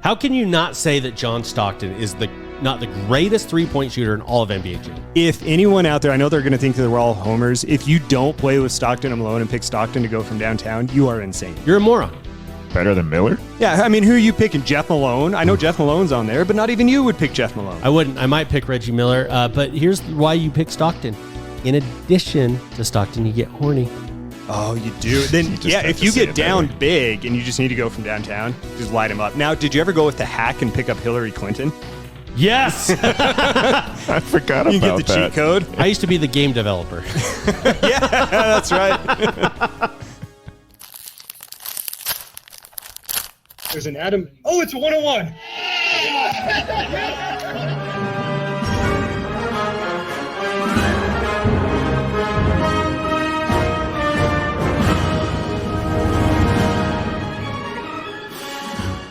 How can you not say that John Stockton is not the greatest three-point shooter in all of NBA Jam? If anyone out there, I know they're going to think that we're all homers. If you don't play with Stockton and Malone and pick Stockton to go from downtown, you are insane. You're a moron. Better than Miller? Yeah, I mean, who are you picking? Jeff Malone? I know Jeff Malone's on there, but not even you would pick Jeff Malone. I wouldn't. I might pick Reggie Miller, but here's why you pick Stockton. In addition to Stockton, you get horny. Oh, you do? Then, yeah, if you get down big and you just need to go from downtown, just light him up. Now, did you ever go with the hack and pick up Hillary Clinton? Yes! I forgot about that. You get the cheat code? I used to be the game developer. Yeah, that's right. There's an Adam. Oh, it's a 101.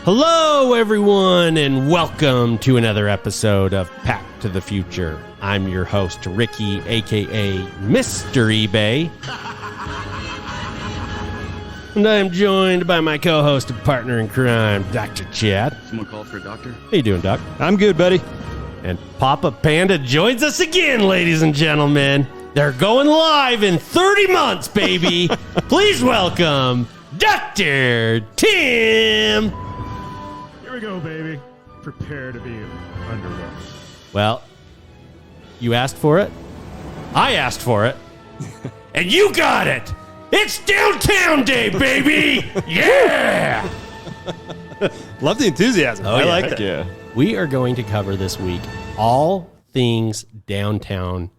Hello, everyone, and welcome to another episode of Pack to the Future. I'm your host, Ricky, a.k.a. Mr. eBay. And I am joined by my co-host and partner in crime, Dr. Chad. Someone called for a doctor? How you doing, Doc? I'm good, buddy. And Papa Panda joins us again, ladies and gentlemen. They're going live in 30 months, baby. Please welcome Dr. Tim. Here we go, baby. Prepare to be underwhelmed. Well, you asked for it. I asked for it. And you got it. It's downtown day, baby. Yeah. Love the enthusiasm. I like that. Yeah. We are going to cover this week all things downtown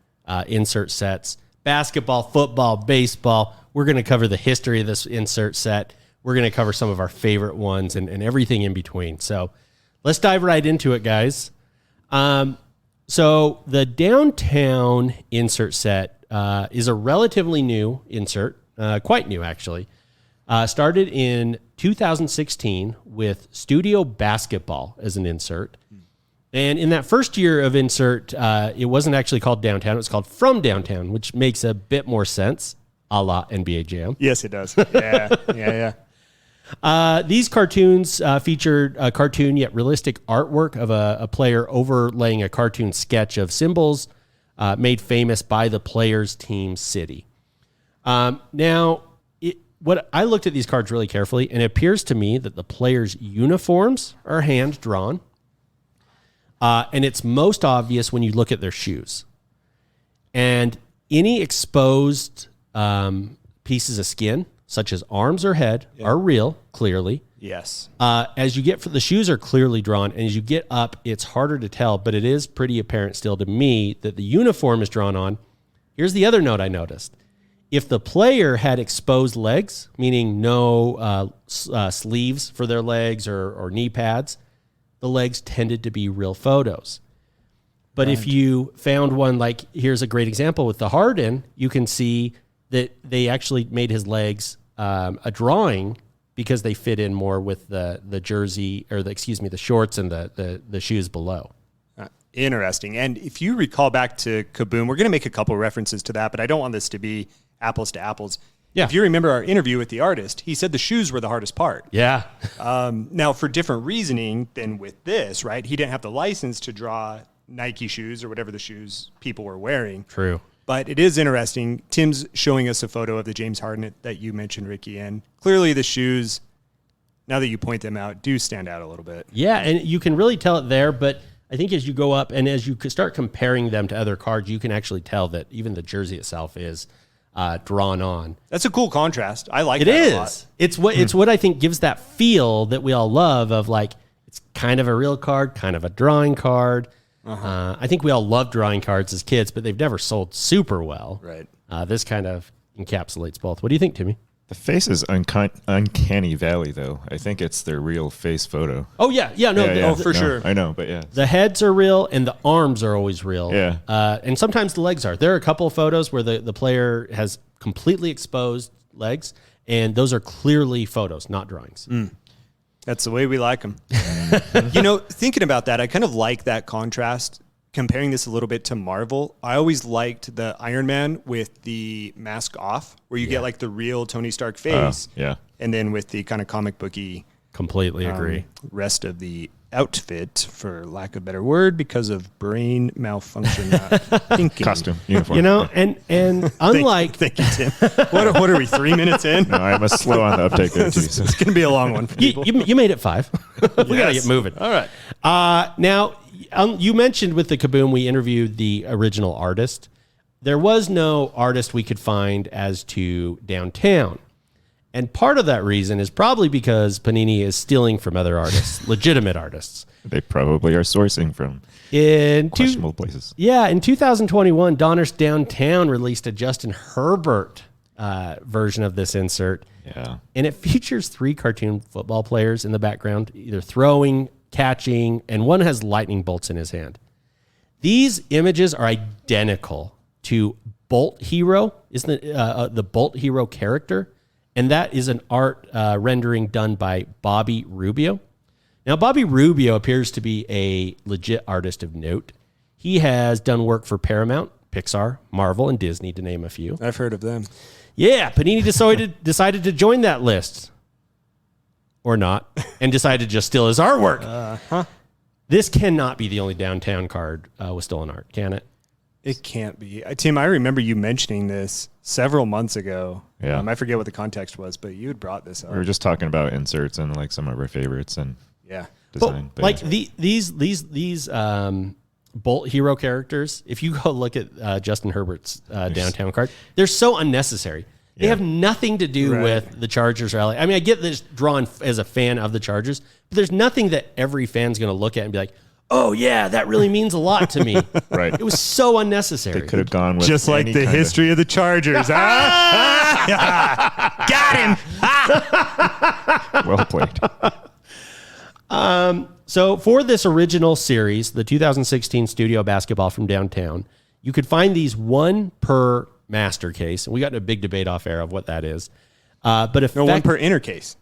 insert sets, basketball, football, baseball. We're going to cover the history of this insert set. We're going to cover some of our favorite ones and everything in between. So let's dive right into it, guys. So the downtown insert set is a relatively new insert, quite new actually. Started in 2016 with Studio Basketball as an insert. And in that first year of insert, it wasn't actually called Downtown. It was called From Downtown, which makes a bit more sense, a la NBA Jam. Yes, it does. Yeah. These cartoons featured a cartoon yet realistic artwork of a player overlaying a cartoon sketch of symbols made famous by the player's team city. Now, what I looked at these cards really carefully, and it appears to me that the players' uniforms are hand-drawn, and it's most obvious when you look at their shoes. And any exposed pieces of skin, such as arms or head, are real, clearly. Yes. As you get the shoes are clearly drawn, and as you get up, it's harder to tell, but it is pretty apparent still to me that the uniform is drawn on. Here's the other note I noticed. If the player had exposed legs, meaning no sleeves for their legs or knee pads, the legs tended to be real photos. But if you found one, like here's a great example with the Harden, you can see that they actually made his legs a drawing because they fit in more with the jersey or the shorts and the shoes below. Interesting. And if you recall back to Kaboom, we're going to make a couple references to that, but I don't want this to be apples to apples. Yeah. If you remember our interview with the artist, he said the shoes were the hardest part. Yeah. Now, for different reasoning than with this, right? He didn't have the license to draw Nike shoes or whatever the shoes people were wearing. True. But it is interesting. Tim's showing us a photo of the James Harden that you mentioned, Ricky, and clearly the shoes, now that you point them out, do stand out a little bit. Yeah, and you can really tell it there, but I think as you go up and as you start comparing them to other cards, you can actually tell that even the jersey itself is drawn on. That's a cool contrast. I like it that is. a lot. It's what I think gives that feel that we all love of like it's kind of a real card, kind of a drawing card. I think we all love drawing cards as kids, but they've never sold super well. Right. This kind of encapsulates both. What do you think, Timmy? The face is uncanny valley, though. I think it's their real face photo. Oh, yeah. For sure. I know, but yeah. The heads are real and the arms are always real. Yeah. And sometimes the legs are. There are a couple of photos where the player has completely exposed legs, and those are clearly photos, not drawings. That's the way we like them. Thinking about that, I kind of like that contrast. Comparing this a little bit to Marvel, I always liked the Iron Man with the mask off, where you get like the real Tony Stark face. Yeah. And then with the kind of comic booky Completely agree. Rest of the outfit, for lack of a better word, because of brain malfunction, not thinking. Costume, uniform. You know, and unlike Thank you, Tim. What are we, 3 minutes in? No, I'm a slow on the uptake there, too. So. It's going to be a long one for people. you made it 5. We got to get moving. All right. Now, you mentioned with the Kaboom, we interviewed the original artist. There was no artist we could find as to Downtown. And part of that reason is probably because Panini is stealing from other artists, legitimate artists. They probably are sourcing from questionable places. Yeah, in 2021, Donruss Downtown released a Justin Herbert version of this insert. Yeah. And it features 3 cartoon football players in the background, either throwing, catching, and one has lightning bolts in his hand. These images are identical to Bolt Hero, isn't it? The Bolt Hero character. And that is an art rendering done by Bobby Rubio. Now, Bobby Rubio appears to be a legit artist of note. He has done work for Paramount, Pixar, Marvel, and Disney, to name a few. I've heard of them. Yeah, Panini decided to join that list. Or not, and decided to just steal his artwork. This cannot be the only Downtown card with stolen art, can it? It can't be. Tim, I remember you mentioning this several months ago. Yeah. I forget what the context was, but you had brought this up. We were just talking about inserts and like some of our favorites and design. But like these Bolt Hero characters, if you go look at Justin Herbert's Downtown card, they're so unnecessary. They have nothing to do with the Chargers rally. I mean, I get this drawn as a fan of the Chargers, but there's nothing that every fan's going to look at and be like, oh, yeah, that really means a lot to me. Right. It was so unnecessary. They could have gone with just like the history of the Chargers. Got him. Well played. So for this original series, the 2016 Studio Basketball from Downtown, you could find these 1 per master case. And we got into a big debate off air of what that is. But if 1 per inner case.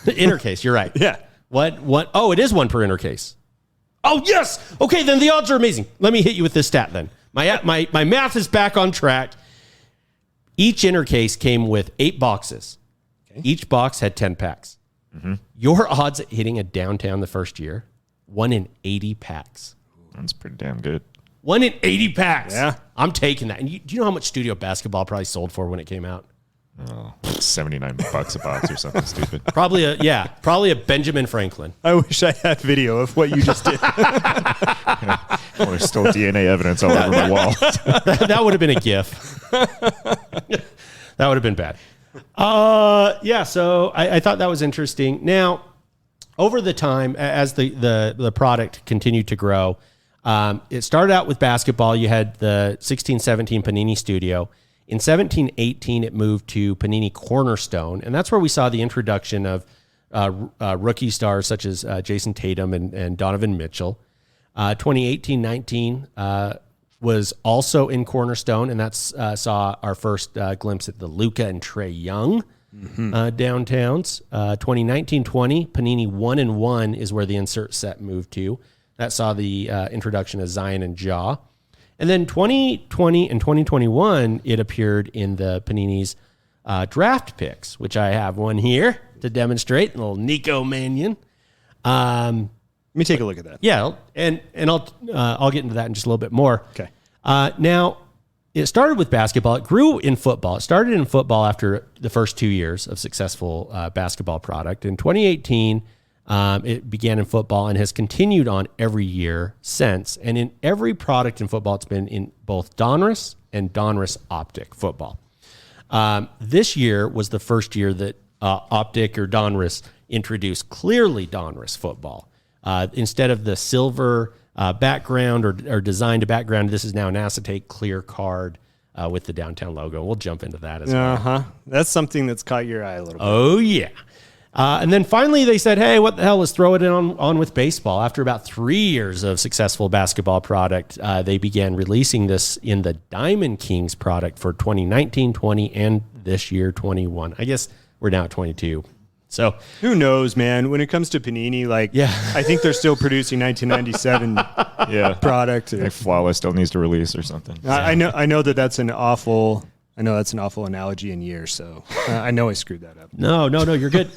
Inner case, you're right. Yeah. What? Oh, it is 1 per inner case. Oh, yes. Okay, then the odds are amazing. Let me hit you with this stat then. My math is back on track. Each inner case came with 8 boxes. Okay. Each box had 10 packs. Mm-hmm. Your odds at hitting a Downtown the first year, 1 in 80 packs. That's pretty damn good. 1 in 80 packs. Yeah. I'm taking that. And do you know how much Studio Basketball probably sold for when it came out? Oh, $79 a box or something stupid. Probably a Benjamin Franklin. I wish I had video of what you just did. Well, there's still DNA evidence all over my wall. That would have been a GIF. That would have been bad. So I thought that was interesting. Now, over the time, as the product continued to grow, it started out with basketball. You had the 16-17 Panini Studio. In 17-18, it moved to Panini Cornerstone, and that's where we saw the introduction of rookie stars such as Jason Tatum and Donovan Mitchell. 2018-19 was also in Cornerstone, and that's saw our first glimpse at the Luka and Trae Young downtowns. 2019-20, Panini 1-1 is where the insert set moved to. That saw the introduction of Zion and Ja. And then 2020 and 2021, it appeared in the Panini's draft picks, which I have one here to demonstrate. A little Nico Mannion. Let me take a look at that. Yeah, and I'll get into that in just a little bit more. Okay. Now, it started with basketball. It grew in football. It started in football after the first 2 years of successful basketball product. In 2018, it began in football and has continued on every year since. And in every product in football, it's been in both Donruss and Donruss Optic football. This year was the first year that Optic or Donruss introduced clearly Donruss football. Instead of the silver background or designed background, this is now an acetate clear card with the Downtown logo. We'll jump into that as well. That's something that's caught your eye a little bit. Oh, yeah. And then finally they said, hey, what the hell, let's throw it on with baseball. After about 3 years of successful basketball product, they began releasing this in the Diamond Kings product for 2019, 20, and this year, 21. I guess we're now at 22. So who knows, man? When it comes to Panini, I think they're still producing 1997 product. Like Flawless still needs to release or something. I know that that's an awful I know that's an awful analogy in years, so I know I screwed that up. No, you're good.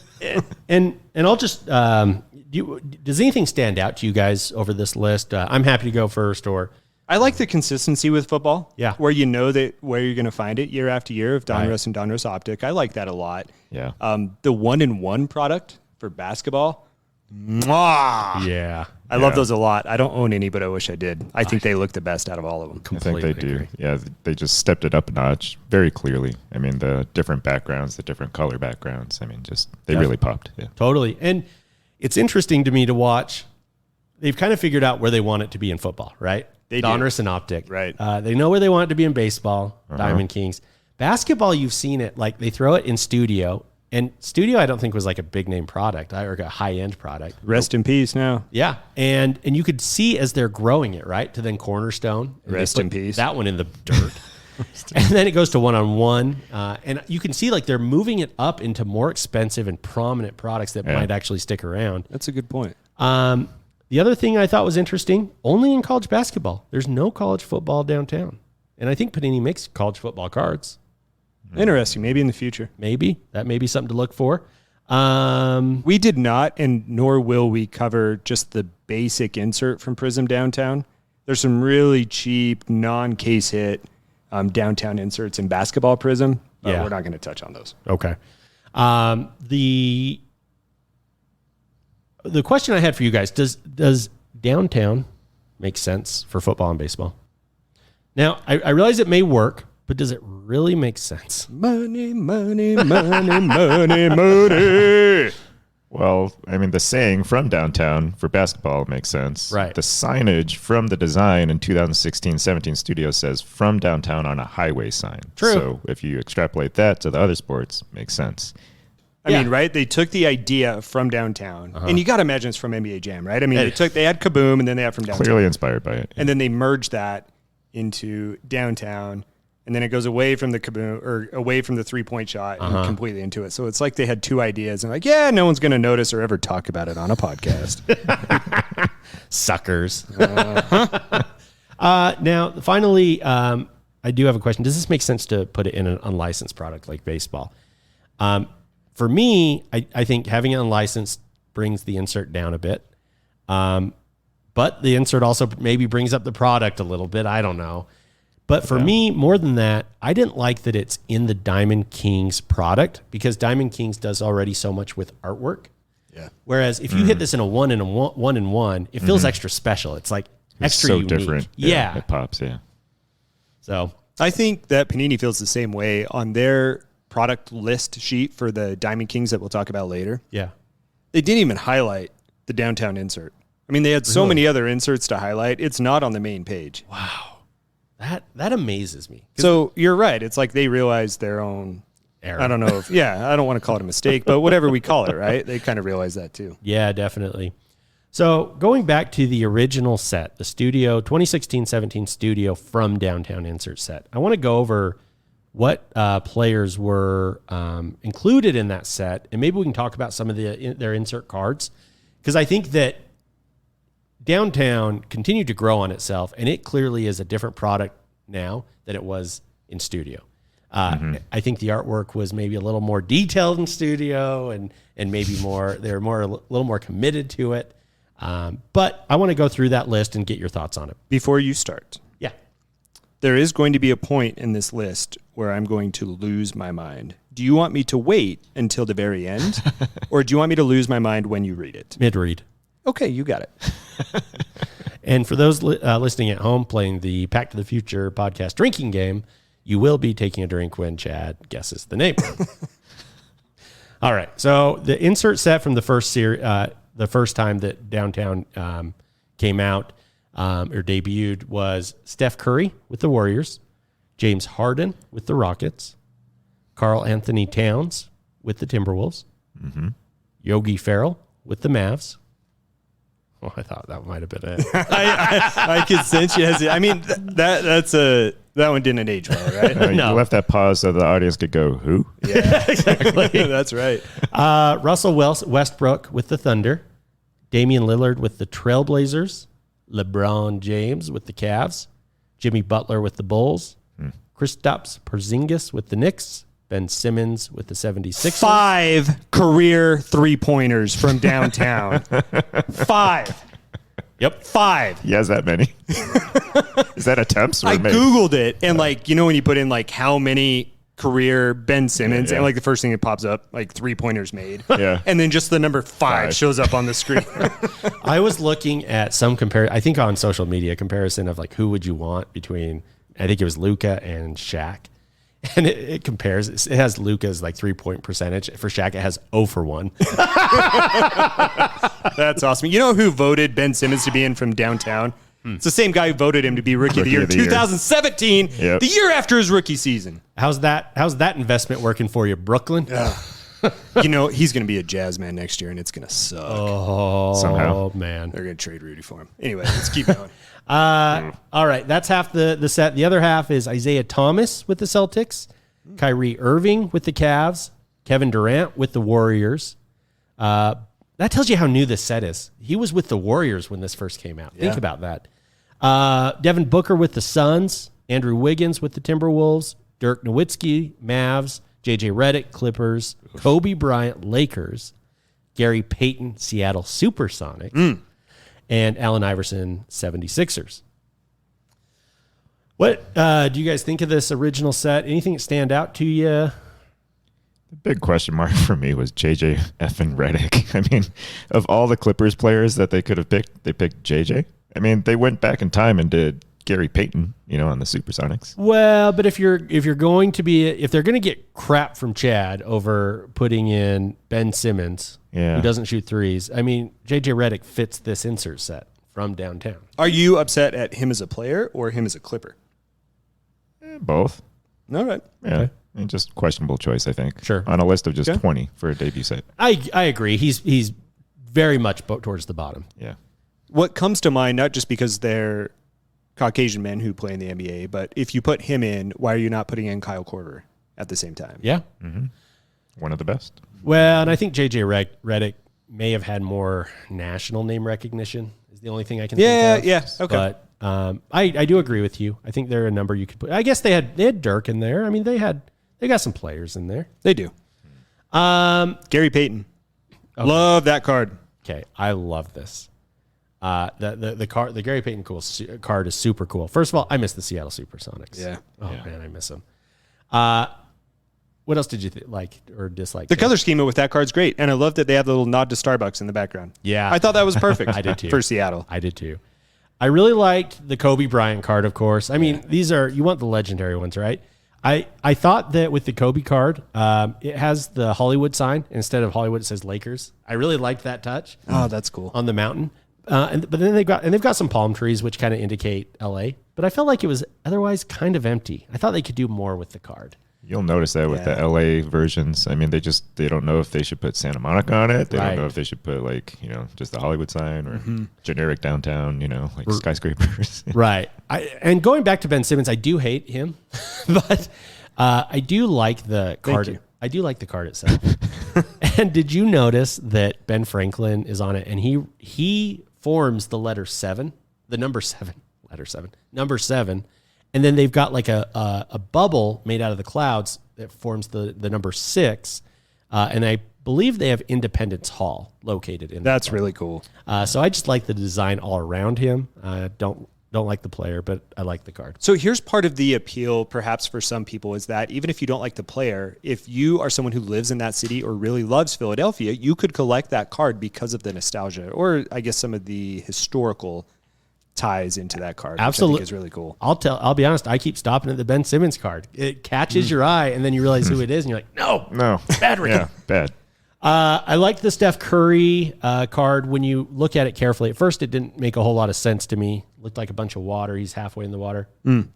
and I'll just does anything stand out to you guys over this list? I'm happy to go first. Or I like the consistency with football. Yeah. Where you know that where you're going to find it year after year of Donruss and Donruss Optic. I like that a lot. Yeah. The 1-in-1 product for basketball. Mwah! yeah, I love those a lot. I don't own any, but I wish I did. I think they look the best out of all of them. I think they do. agree. Yeah, they just stepped it up a notch very clearly. I mean, the different backgrounds, the different color backgrounds. I mean, just they really popped. Yeah. totally. And it's interesting to me to watch. They've kind of figured out where they want it to be in football, right? They do. Donruss and Optic. Right. They know where they want it to be in baseball, Diamond Kings. Basketball, you've seen it. Like they throw it in Studio. And Studio, I don't think was like a big name product or a high end product. Rest in peace now. Yeah, and you could see as they're growing it, right, to then Cornerstone. And Rest they put in peace. That one in the dirt, and then it goes to 1-on-1, and you can see like they're moving it up into more expensive and prominent products that might actually stick around. That's a good point. The other thing I thought was interesting: only in college basketball, there's no college football downtown, and I think Panini makes college football cards. Interesting. Maybe in the future. Maybe that may be something to look for. We did not, and nor will we cover just the basic insert from Prism Downtown. There's some really cheap, non-case hit downtown inserts in Basketball Prism, but we're not going to touch on those. Okay. The question I had for you guys, does downtown make sense for football and baseball? Now, I realize it may work, but does it really make sense? Money, money, money, money, money. Well, I mean, the saying from downtown for basketball makes sense. Right. The signage from the design in 2016-17 studio says from downtown on a highway sign. True. So if you extrapolate that to the other sports, makes sense. I mean, right? They took the idea from downtown, and you got to imagine it's from NBA Jam, right? I mean, they had Kaboom, and then they had from downtown. Clearly inspired by it. And then they merged that into downtown, and then it goes away from the Kaboom or away from the 3-point shot and completely into it. So it's like they had two ideas and like, yeah, no one's going to notice or ever talk about it on a podcast. Suckers. Now, finally, I do have a question. Does this make sense to put it in an unlicensed product like baseball? For me, I think having it unlicensed brings the insert down a bit. But the insert also maybe brings up the product a little bit. I don't know. But for me, more than that, I didn't like that it's in the Diamond Kings product because Diamond Kings does already so much with artwork. Yeah. Whereas if you hit this in a 1-in-1, it feels extra special. It's like extra so unique. different. Yeah. It pops, yeah. So I think that Panini feels the same way on their product list sheet for the Diamond Kings that we'll talk about later. yeah. They didn't even highlight the downtown insert. I mean, they had so many other inserts to highlight. It's not on the main page. Wow. That amazes me. So you're right. It's like they realized their own Error. I don't know if, I don't want to call it a mistake, but whatever we call it, right? They kind of realize that too. Yeah, definitely. So going back to the original set, the Studio 2016-17 Studio from Downtown Insert set, I want to go over what players were included in that set, and maybe we can talk about some of their insert cards, because I think that Downtown continued to grow on itself, and it clearly is a different product now than it was in Studio. I think the artwork was maybe a little more detailed in Studio, and maybe they're a little more committed to it. But I want to go through that list and get your thoughts on it. Before you start, there is going to be a point in this list where I'm going to lose my mind. Do you want me to wait until the very end, or do you want me to lose my mind when you read it? Mid-read. Okay, you got it. And for those listening at home playing the Pack to the Future podcast drinking game, you will be taking a drink when Chad guesses the name. All right. So the insert set from the first time that Downtown came out or debuted was Steph Curry with the Warriors, James Harden with the Rockets, Karl Anthony Towns with the Timberwolves, Yogi Ferrell with the Mavs. Well, I thought that might have been it. I could sense you hesitate. I mean, that one didn't age well, right? No. You left that pause so the audience could go, who? Yeah, exactly. That's right. Russell Westbrook with the Thunder, Damian Lillard with the Trailblazers, LeBron James with the Cavs, Jimmy Butler with the Bulls, Kristaps Porzingis with the Knicks, Ben Simmons with the 76ers. 5 career 3-pointers from downtown. 5. Yep. 5. He has that many. Is that attempts? Or I made? Googled it, and when you put in how many career Ben Simmons, Yeah. and the first thing that pops up, 3-pointers made. Yeah. And then just the number 5 shows up on the screen. I was looking at some I think on social media comparison of who would you want between, I think it was Luka and Shaq. And it compares, it has Luka's 3-point percentage. For Shaq, it has 0 for 1. That's awesome. You know who voted Ben Simmons to be in from downtown? It's the same guy who voted him to be Rookie of the Year in 2017, Yep. the year after his rookie season. How's that investment working for you, Brooklyn? He's going to be a Jazz man next year, and it's going to suck. Oh, Somehow. man. They're going to trade Rudy for him. Anyway, let's keep going. All right, that's half the set. The other half is Isaiah Thomas with the Celtics, Kyrie Irving with the Cavs, Kevin Durant with the Warriors. That tells you how new this set is. He was with the Warriors when this first came out. Think about that. Devin Booker with the Suns, Andrew Wiggins with the Timberwolves, Dirk Nowitzki, Mavs, JJ Redick, Clippers, Kobe Bryant, Lakers, Gary Payton, Seattle Supersonics, and Allen Iverson, 76ers. What do you guys think of this original set? Anything that stand out to you? The big question mark for me was JJ effing Redick. I mean, of all the Clippers players that they could have picked, they picked JJ. I mean, they went back in time and did Gary Payton, on the Supersonics. Well, but if they're going to get crap from Chad over putting in Ben Simmons, who doesn't shoot threes, I mean, JJ Redick fits this insert set from downtown. Are you upset at him as a player or him as a Clipper? Both. All right. Yeah. Okay. I mean, just questionable choice, I think. Sure. On a list of just 20 for a debut set. I agree. He's very much towards the bottom. Yeah. What comes to mind, not just because they're Caucasian men who play in the NBA, but if you put him in, why are you not putting in Kyle Korver at the same time? Yeah. Mm-hmm. One of the best. Well, and I think JJ Redick may have had more national name recognition is the only thing I can think of. Yeah. Okay. But I do agree with you. I think there are a number you could put. I guess they had Dirk in there. I mean, they got some players in there. They do. Gary Payton. Okay. Love that card. Okay. I love this. The Gary Payton card is super cool. First of all, I miss the Seattle Supersonics. Yeah. Oh man, I miss them. What else did you like or dislike? The color schema with that card's great, and I love that they have the little nod to Starbucks in the background. Yeah, I thought that was perfect. I did too for Seattle. I did too. I really liked the Kobe Bryant card, of course. I mean, these are you want the legendary ones, right? I thought that with the Kobe card, it has the Hollywood sign instead of Hollywood. It says Lakers. I really liked that touch. Oh, that's cool on the mountain. But then they've got some palm trees which kind of indicate LA. But I felt like it was otherwise kind of empty. I thought they could do more with the card. You'll notice that with the LA versions. I mean, they don't know if they should put Santa Monica on it. They don't know if they should put just the Hollywood sign or generic downtown, skyscrapers. Right. And going back to Ben Simmons, I do hate him, but I do like the card. I do like the card itself. And did you notice that Ben Franklin is on it and he forms the letter 7, the number 7, number 7. And then they've got like a bubble made out of the clouds that forms the number 6. And I believe they have Independence Hall located in That's really cool. So I just like the design all around him. Don't like the player, but I like the card. So here's part of the appeal, perhaps for some people, is that even if you don't like the player, if you are someone who lives in that city or really loves Philadelphia, you could collect that card because of the nostalgia, or I guess some of the historical ties into that card. Absolutely, which I think is really cool. I'll be honest. I keep stopping at the Ben Simmons card. It catches your eye, and then you realize who it is, and you're like, no, bad read. Yeah, bad. I liked the Steph Curry card. When you look at it carefully, at first it didn't make a whole lot of sense to me. Looked like a bunch of water. He's halfway in the water.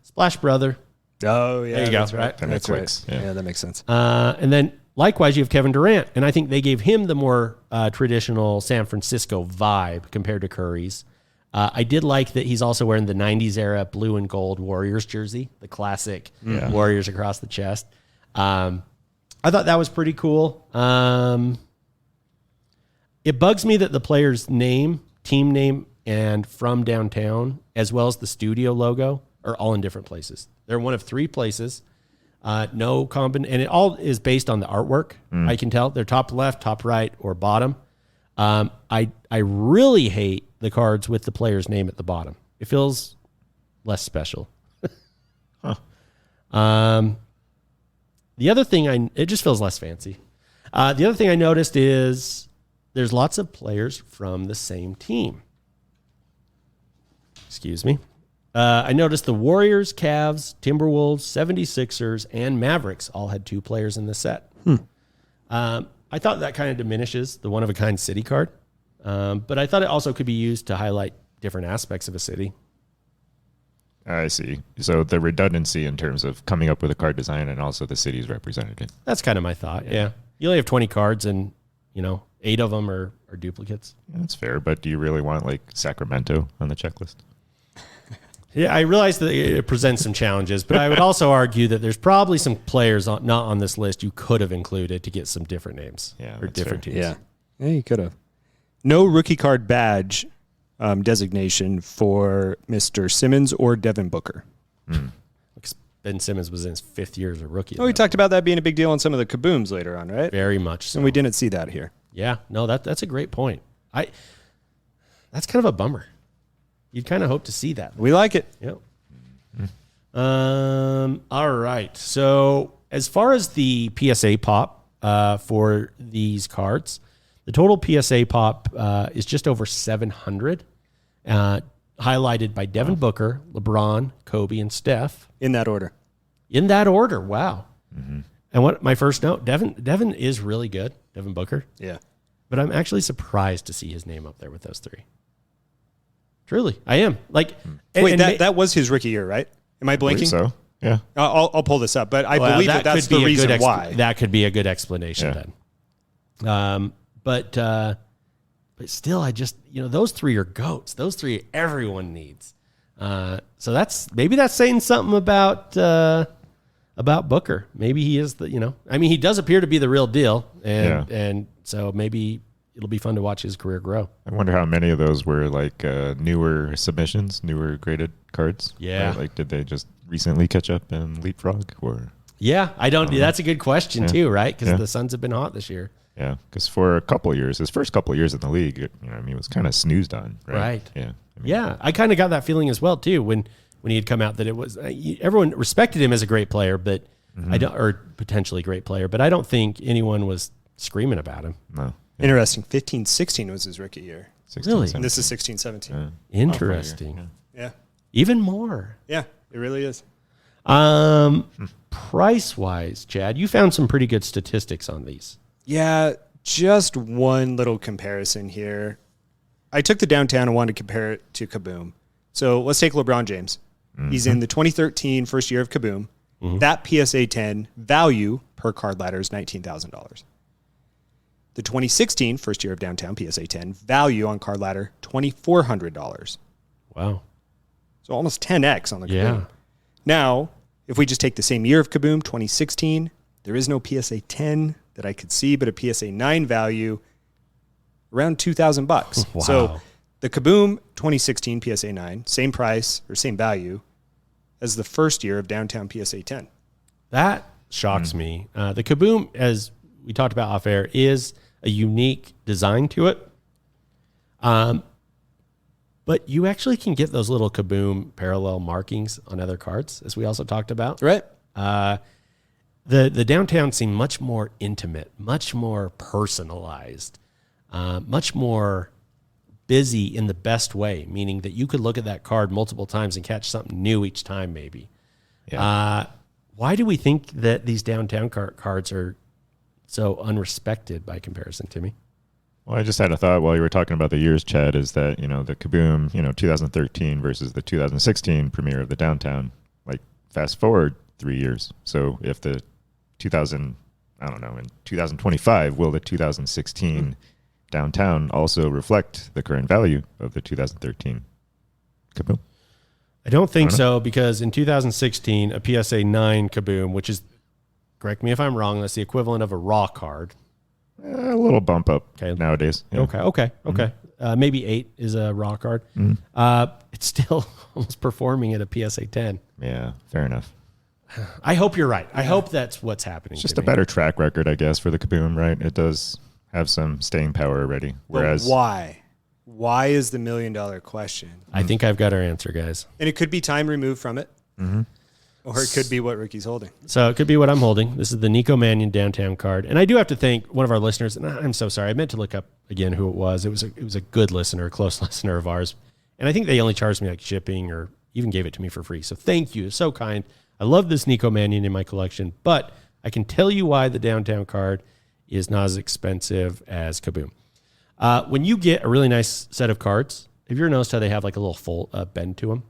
Splash Brother. Oh yeah, there you go. That's right. That's right. Yeah, that makes sense. And then likewise, you have Kevin Durant, and I think they gave him the more traditional San Francisco vibe compared to Curry's. I did like that he's also wearing the 90s era blue and gold Warriors jersey, the classic Warriors across the chest. I thought that was pretty cool. It bugs me that the player's name, team name, and from downtown, as well as the studio logo, are all in different places. They're one of 3 places. No and it all is based on the artwork. I can tell they're top left, top right, or bottom. I really hate the cards with the player's name at the bottom. It feels less special. The other thing it just feels less fancy. The other thing I noticed is there's lots of players from the same team. Excuse me. I noticed the Warriors, Cavs, Timberwolves, 76ers, and Mavericks all had 2 players in the set. I thought that kind of diminishes the one-of-a-kind city card. But I thought it also could be used to highlight different aspects of a city. I see. So the redundancy in terms of coming up with a card design and also the city's represented. That's kind of my thought, yeah. You only have 20 cards and, 8 of them are duplicates. Yeah, that's fair, but do you really want, like, Sacramento on the checklist? Yeah, I realize that it presents some challenges, but I would also argue that there's probably some players not on this list you could have included to get some different names or different teams. Yeah, you could have. No rookie card badge designation for Mr. Simmons or Devin Booker. Ben Simmons was in his 5th year as a rookie. Oh, we talked about that being a big deal on some of the Kabooms later on, right? Very much so. And we didn't see that here. Yeah, no, that's a great point. That's kind of a bummer. You'd kind of hope to see that. We like it. Yep. All right. So as far as the PSA pop for these cards, the total PSA pop is just over 700, highlighted by Devin Booker, LeBron, Kobe, and Steph. In that order. In that order. Wow. And what my first note, Devin is really good, Devin Booker. Yeah. But I'm actually surprised to see his name up there with those 3. Truly, I am. That was his rookie year, right? Am I blanking? So, yeah. I'll pull this up, but I believe that's the reason why. That could be a good explanation then. But still, I just those 3 are goats. Those 3 everyone needs. So maybe that's saying something about Booker. Maybe he is he does appear to be the real deal, and so maybe it'll be fun to watch his career grow. I wonder how many of those were like newer submissions, newer graded cards. Yeah. Right? Like, did they just recently catch up and leapfrog? Or yeah, I don't. That's a good question too, right? Because the Suns have been hot this year. Yeah, because for a couple of years, his first couple of years in the league, he was kind of snoozed on. Right. Yeah. I kind of got that feeling as well too when he had come out that it was everyone respected him as a great player, but or potentially great player, but I don't think anyone was screaming about him. No. Interesting. 15-16 was his rookie year. 16, really? 17. And this is 16-17. Interesting. Yeah. Even more. Yeah, it really is. Price-wise, Chad, you found some pretty good statistics on these. Yeah, just one little comparison here. I took the downtown and wanted to compare it to Kaboom. So let's take LeBron James. He's in the 2013 first year of Kaboom. That PSA 10 value per card ladder is $19,000. The 2016 first year of downtown PSA 10 value on card ladder $2,400. Wow. So almost 10x on the Kaboom. Yeah. Now, if we just take the same year of Kaboom, 2016, there is no PSA 10 that I could see, but a PSA 9 value around $2,000. Wow. So the Kaboom 2016 PSA 9, same price or same value as the first year of downtown PSA 10. That shocks me. The Kaboom, as we talked about off air, is a unique design to it. But you actually can get those little Kaboom parallel markings on other cards, as we also talked about. Right. The downtown seemed much more intimate, much more personalized, much more busy in the best way, meaning that you could look at that card multiple times and catch something new each time, maybe. Yeah. Why do we think that these downtown cards are so unrespected by comparison, Timmy? Well, I just had a thought while you were talking about the years, Chad, is that, the Kaboom, 2013 versus the 2016 premiere of the downtown, like fast forward 3 years. So if the in 2025, will the 2016 downtown also reflect the current value of the 2013 Kaboom? I don't think so, because in 2016, a PSA 9 Kaboom, which is, correct me if I'm wrong, that's the equivalent of a raw card. A little bump up nowadays. Yeah. Okay. maybe 8 is a raw card. It's still almost performing at a PSA 10. Yeah, fair enough. I hope you're right. I hope that's what's happening. It's just a better track record, I guess, for the Kaboom, right? It does have some staying power already. Whereas, but why? Why is the $1 million question? I think I've got our answer, guys. And it could be time removed from it. Or it could be what Ricky's holding. So it could be what I'm holding. This is the Nico Mannion downtown card. And I do have to thank one of our listeners, and I'm so sorry. I meant to look up again who it was. It was a good listener, a close listener of ours. And I think they only charged me like shipping or even gave it to me for free. So thank you. So kind. I love this Nico Mannion in my collection, but I can tell you why the downtown card is not as expensive as Kaboom. When you get a really nice set of cards, have you ever noticed how they have like a little full bend to them?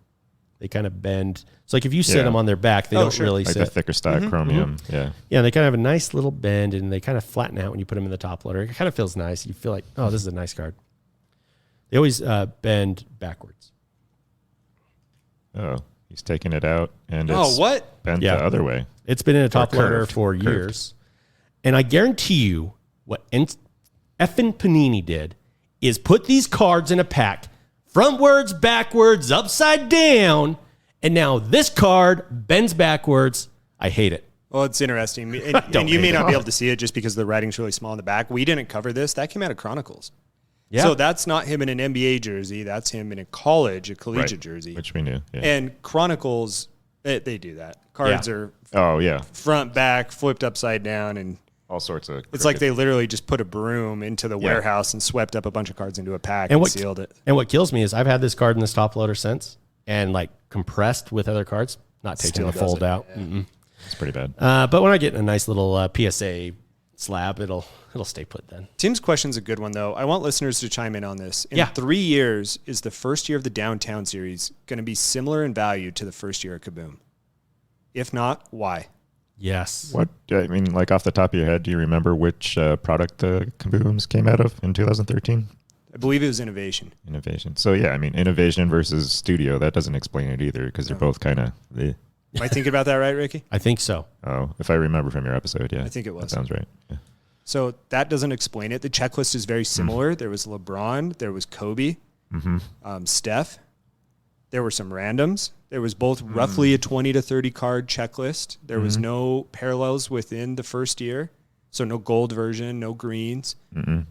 They kind of bend. It's like if you sit them on their back, they don't really like sit. the thicker stock chromium. Yeah. Yeah, they kind of have a nice little bend, and they kind of flatten out when you put them in the top loader. It kind of feels nice. You feel like, oh, this is a nice card. They always bend backwards. Oh, he's taking it out, and it's bent the other way. It's been in a top loader for years. And I guarantee you what effing Panini did is put these cards in a pack, frontwards, backwards, upside down, and now this card bends backwards. I hate it. Well, it's interesting. And you may not be able to see it just because the writing's really small in the back. We didn't cover this. That came out of Chronicles. Yeah. So that's not him in an NBA jersey. That's him in a collegiate jersey. Which we knew. Yeah. And Chronicles, they do that. Cards are front, back, flipped upside down, and all sorts of it's like they literally just put a broom into the warehouse and swept up a bunch of cards into a pack and sealed it. And what kills me is I've had this card in this top loader since, and like compressed with other cards, not taking the fold out. Yeah. It's pretty bad. But when I get a nice little PSA slab, it'll stay put then. Tim's question's a good one, though. I want listeners to chime in on this. In 3 years, is the first year of the Downtown series going to be similar in value to the first year of Kaboom? If not, why? Yes. What, I mean, like off the top of your head, do you remember which product the Kabooms came out of in 2013? I believe it was Innovation. So, yeah, I mean, Innovation versus Studio, that doesn't explain it either because they're both kind of... Am I thinking about that right, Ricky? I think so. Oh, if I remember from your episode, yeah. I think it was. That sounds right. Yeah. So that doesn't explain it. The checklist is very similar. There was LeBron. There was Kobe. Steph. There were some randoms. There was both roughly a 20 to 30 card checklist. There was no parallels within the first year. So no gold version, no greens. Isn't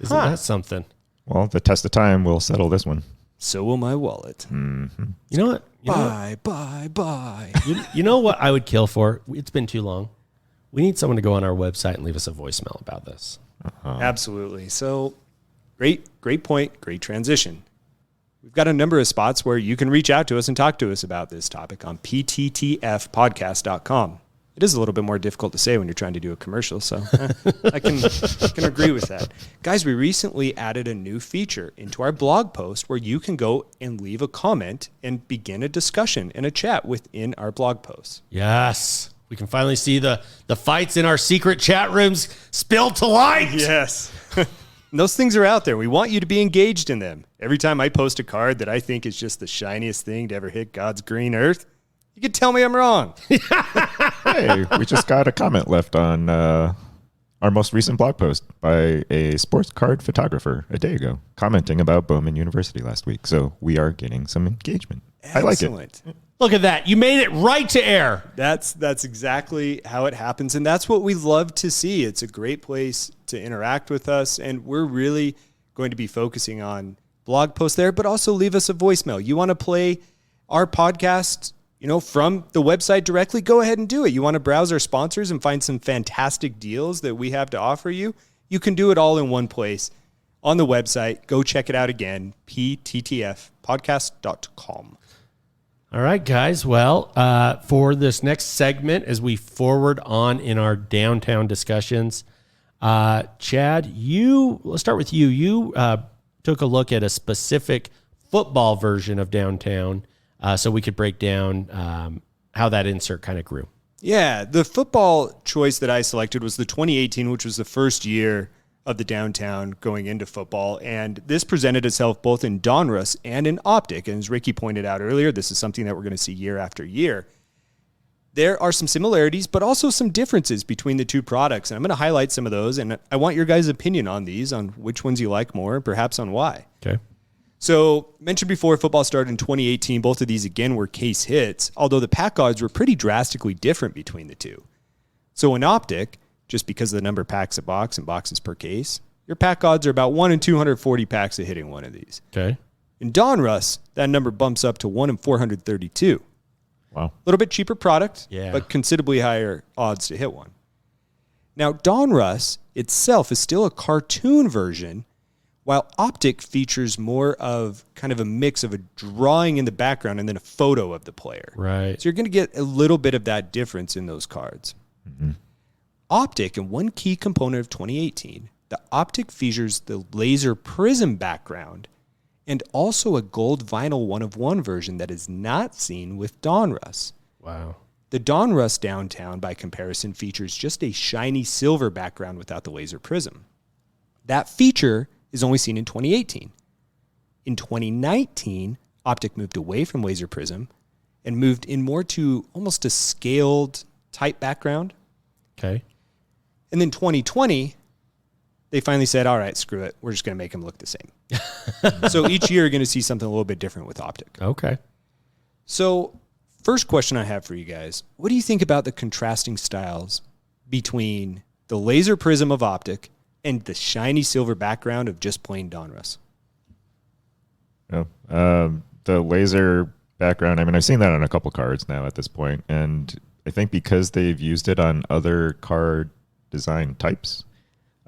that something? Well, the test of time will settle this one. So will my wallet. You know what? Bye. You know what I would kill for? It's been too long. We need someone to go on our website and leave us a voicemail about this. Absolutely. So great point. Great transition. We've got a number of spots where you can reach out to us and talk to us about this topic on pttfpodcast.com. It is a little bit more difficult to say when you're trying to do a commercial, so I can agree with that. Guys, we recently added a new feature into our blog post where you can go and leave a comment and begin a discussion and a chat within our blog posts. Yes. We can finally see the fights in our secret chat rooms spilled to light. Yes. Those things are out there. We want you to be engaged in them. Every time I post a card that I think is just the shiniest thing to ever hit God's green earth, you can tell me I'm wrong. Hey, we just got a comment left on our most recent blog post by a sports card photographer a day ago, commenting about Bowman University last week. So we are getting some engagement. Excellent. I like it. Look at that. You made it right to air. That's exactly how it happens. And that's what we love to see. It's a great place to interact with us. And we're really going to be focusing on blog posts there, but also leave us a voicemail. You want to play our podcast, from the website directly, go ahead and do it. You want to browse our sponsors and find some fantastic deals that we have to offer you? You can do it all in one place on the website. Go check it out again, pttfpodcast.com. All right, guys. Well, for this next segment, as we forward on in our downtown discussions, Chad, let's start with you. You took a look at a specific football version of downtown so we could break down how that insert kind of grew. Yeah, the football choice that I selected was the 2018, which was the first year of the downtown going into football. And this presented itself both in Donruss and in Optic. And as Ricky pointed out earlier, this is something that we're going to see year after year. there are some similarities, but also some differences between the two products. And I'm going to highlight some of those, and I want your guys' opinion on these, on which ones you like more, perhaps on why. Okay. So, mentioned before, football started in 2018. Both of these, again, were case hits, although the pack odds were pretty drastically different between the two. So, in Optic, just because of the number of packs a box and boxes per case, your pack odds are about 1 in 240 packs of hitting one of these. Okay. In Donruss, that number bumps up to 1 in 432. Wow. A little bit cheaper product, Yeah. but considerably higher odds to hit one. Now, Donruss itself is still a cartoon version, while Optic features more of kind of a mix of a drawing in the background and then a photo of the player. Right. So you're going to get a little bit of that difference in those cards. Mm-hmm. Optic, and one key component of 2018, the Optic features the laser prism background and also a gold vinyl 1-of-1 version that is not seen with Donruss. Wow. The Donruss Downtown, by comparison, features just a shiny silver background without the laser prism. That feature is only seen in 2018. In 2019, Optic moved away from laser prism and moved in more to almost a scaled type background. Okay. And then 2020, they finally said, all right, screw it. We're just going to make them look the same. So each year you're going to see something a little bit different with Optic. Okay. So first question I have for you guys, what do you think about the contrasting styles between the laser prism of Optic and the shiny silver background of just plain Donruss? The laser background, I mean, I've seen that on a couple cards now at this point, and I think because they've used it on other card design types,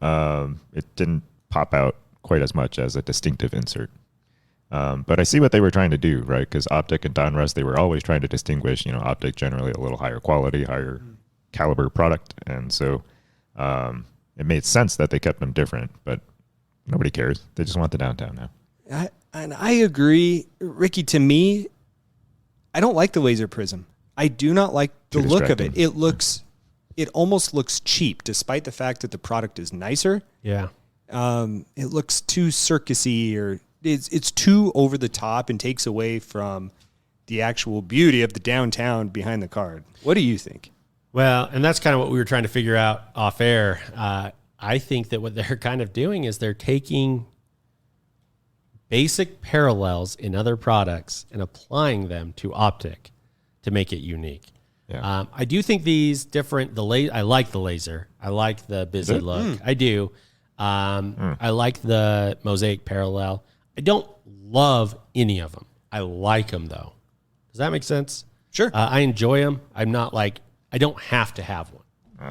it didn't pop out quite as much as a distinctive insert. But I see what they were trying to do, right? Because Optic and Donruss, they were always trying to distinguish, Optic generally a little higher quality, higher caliber product. And so it made sense that they kept them different, but nobody cares. They just want the downtown now. I agree. Ricky, to me, I don't like the laser prism. I do not like the Too look of it. distracting. It almost looks cheap, despite the fact that the product is nicer. Yeah. It looks too circusy, or it's too over the top and takes away from the actual beauty of the downtown behind the card. What do you think? Well, and that's kind of what we were trying to figure out off air. I think that what they're kind of doing is they're taking basic parallels in other products and applying them to Optic to make it unique. Yeah. I do think these different, I like the laser. I like the busy look. I do. I like the mosaic parallel. I don't love any of them. I like them though. Does that make sense? Sure. I enjoy them. I'm not like, I don't have to have one.